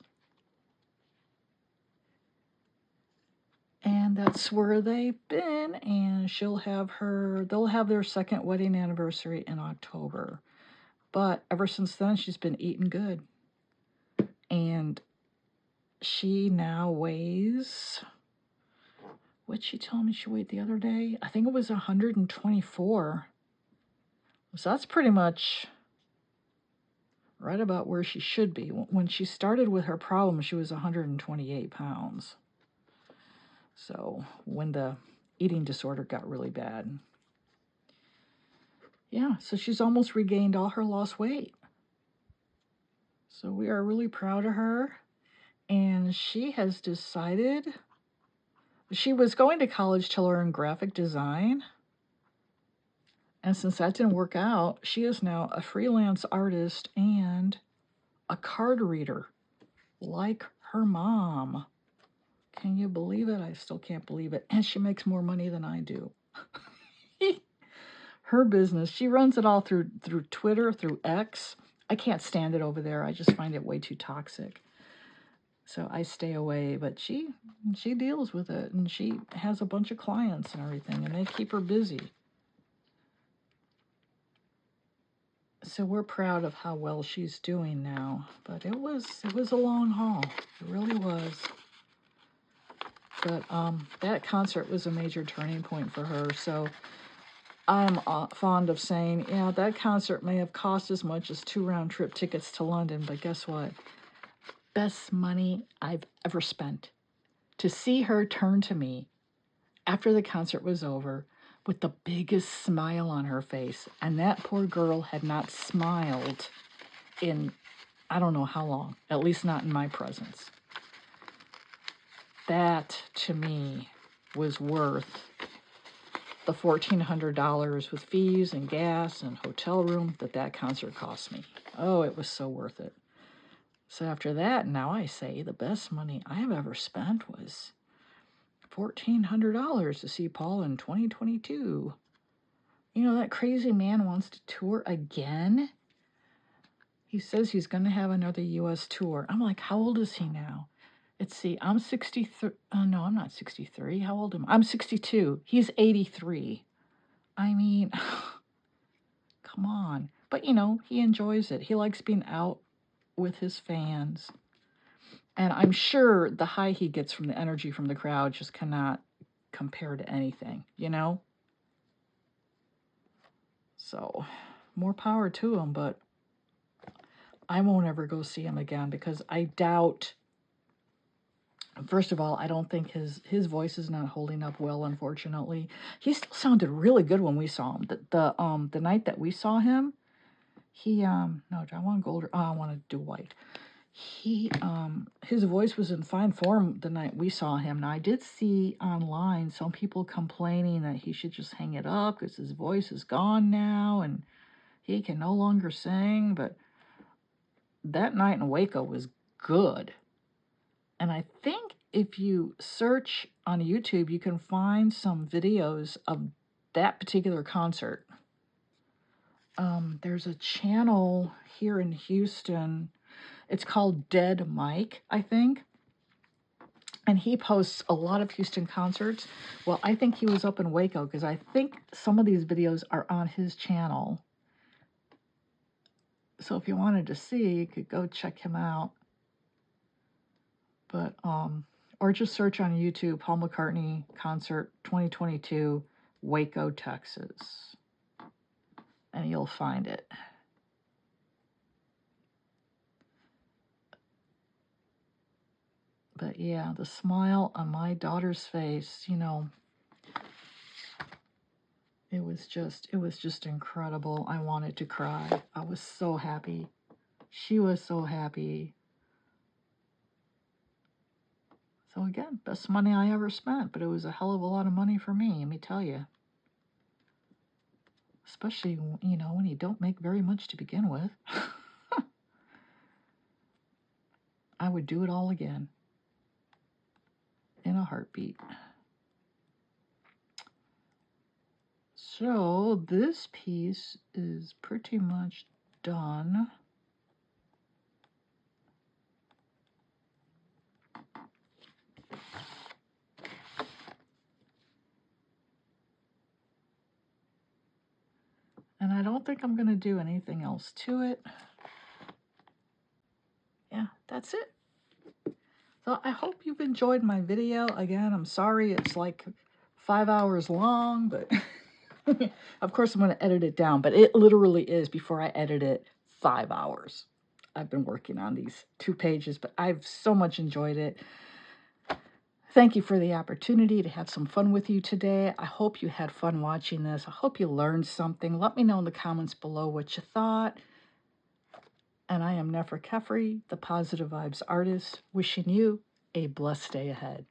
And that's where they've been. And they'll have their second wedding anniversary in October. But ever since then, she's been eating good. And she now weighs, what she told me she weighed the other day? I think it was 124. So that's pretty much right about where she should be. When she started with her problem, she was 128 pounds. So when the eating disorder got really bad. Yeah, so she's almost regained all her lost weight. So we are really proud of her. And she has decided, she was going to college to learn graphic design. And since that didn't work out, she is now a freelance artist and a card reader, like her mom. Can you believe it? I still can't believe it. And she makes more money than I do. Her business, she runs it all through Twitter, through X. I can't stand it over there. I just find it way too toxic. So I stay away, but she deals with it, and she has a bunch of clients and everything, and they keep her busy. So we're proud of how well she's doing now, but it was a long haul. It really was. But that concert was a major turning point for her. So I'm fond of saying, yeah, that concert may have cost as much as 2 round-trip tickets to London, but guess what? Best money I've ever spent. To see her turn to me after the concert was over with the biggest smile on her face, and that poor girl had not smiled in, I don't know how long, at least not in my presence. That, to me, was worth the $1,400 with fees and gas and hotel room that concert cost me. Oh, it was so worth it. So after that, now I say the best money I have ever spent was $1,400 to see Paul in 2022. You know, that crazy man wants to tour again. He says he's going to have another U.S. tour. I'm like, how old is he now? Let's see, I'm 63. No, I'm not 63. How old am I? I'm 62. He's 83. I mean, come on. But, you know, he enjoys it. He likes being out with his fans. And I'm sure the high he gets from the energy from the crowd just cannot compare to anything, you know? So, more power to him, but I won't ever go see him again because I doubt, first of all, I don't think his voice is not holding up well, unfortunately. He still sounded really good when we saw him. The night that we saw him, he, no, do I want gold or, oh, I want to do white. His voice was in fine form the night we saw him. Now, I did see online some people complaining that he should just hang it up because his voice is gone now and he can no longer sing. But that night in Waco was good. And I think if you search on YouTube, you can find some videos of that particular concert. There's a channel here in Houston. It's called Dead Mike, I think. And he posts a lot of Houston concerts. Well, I think he was up in Waco because I think some of these videos are on his channel. So if you wanted to see, you could go check him out. But, or just search on YouTube, Paul McCartney concert 2022, Waco, Texas. And you'll find it. But yeah, the smile on my daughter's face, you know, it was just incredible. I wanted to cry. I was so happy. She was so happy. So again, best money I ever spent, but it was a hell of a lot of money for me, let me tell you. Especially, you know, when you don't make very much to begin with. I would do it all again. In a heartbeat. So this piece is pretty much done. And I don't think I'm going to do anything else to it. Yeah, that's it. So I hope you've enjoyed my video. Again, I'm sorry it's like 5 hours long, but of course I'm going to edit it down. But it literally is, before I edit it, 5 hours. I've been working on these 2 pages, but I've so much enjoyed it. Thank you for the opportunity to have some fun with you today. I hope you had fun watching this. I hope you learned something. Let me know in the comments below what you thought. And I am 𝗫𝗫 𝗫𝗃𝗃, the Positive Vibes artist, wishing you a blessed day ahead.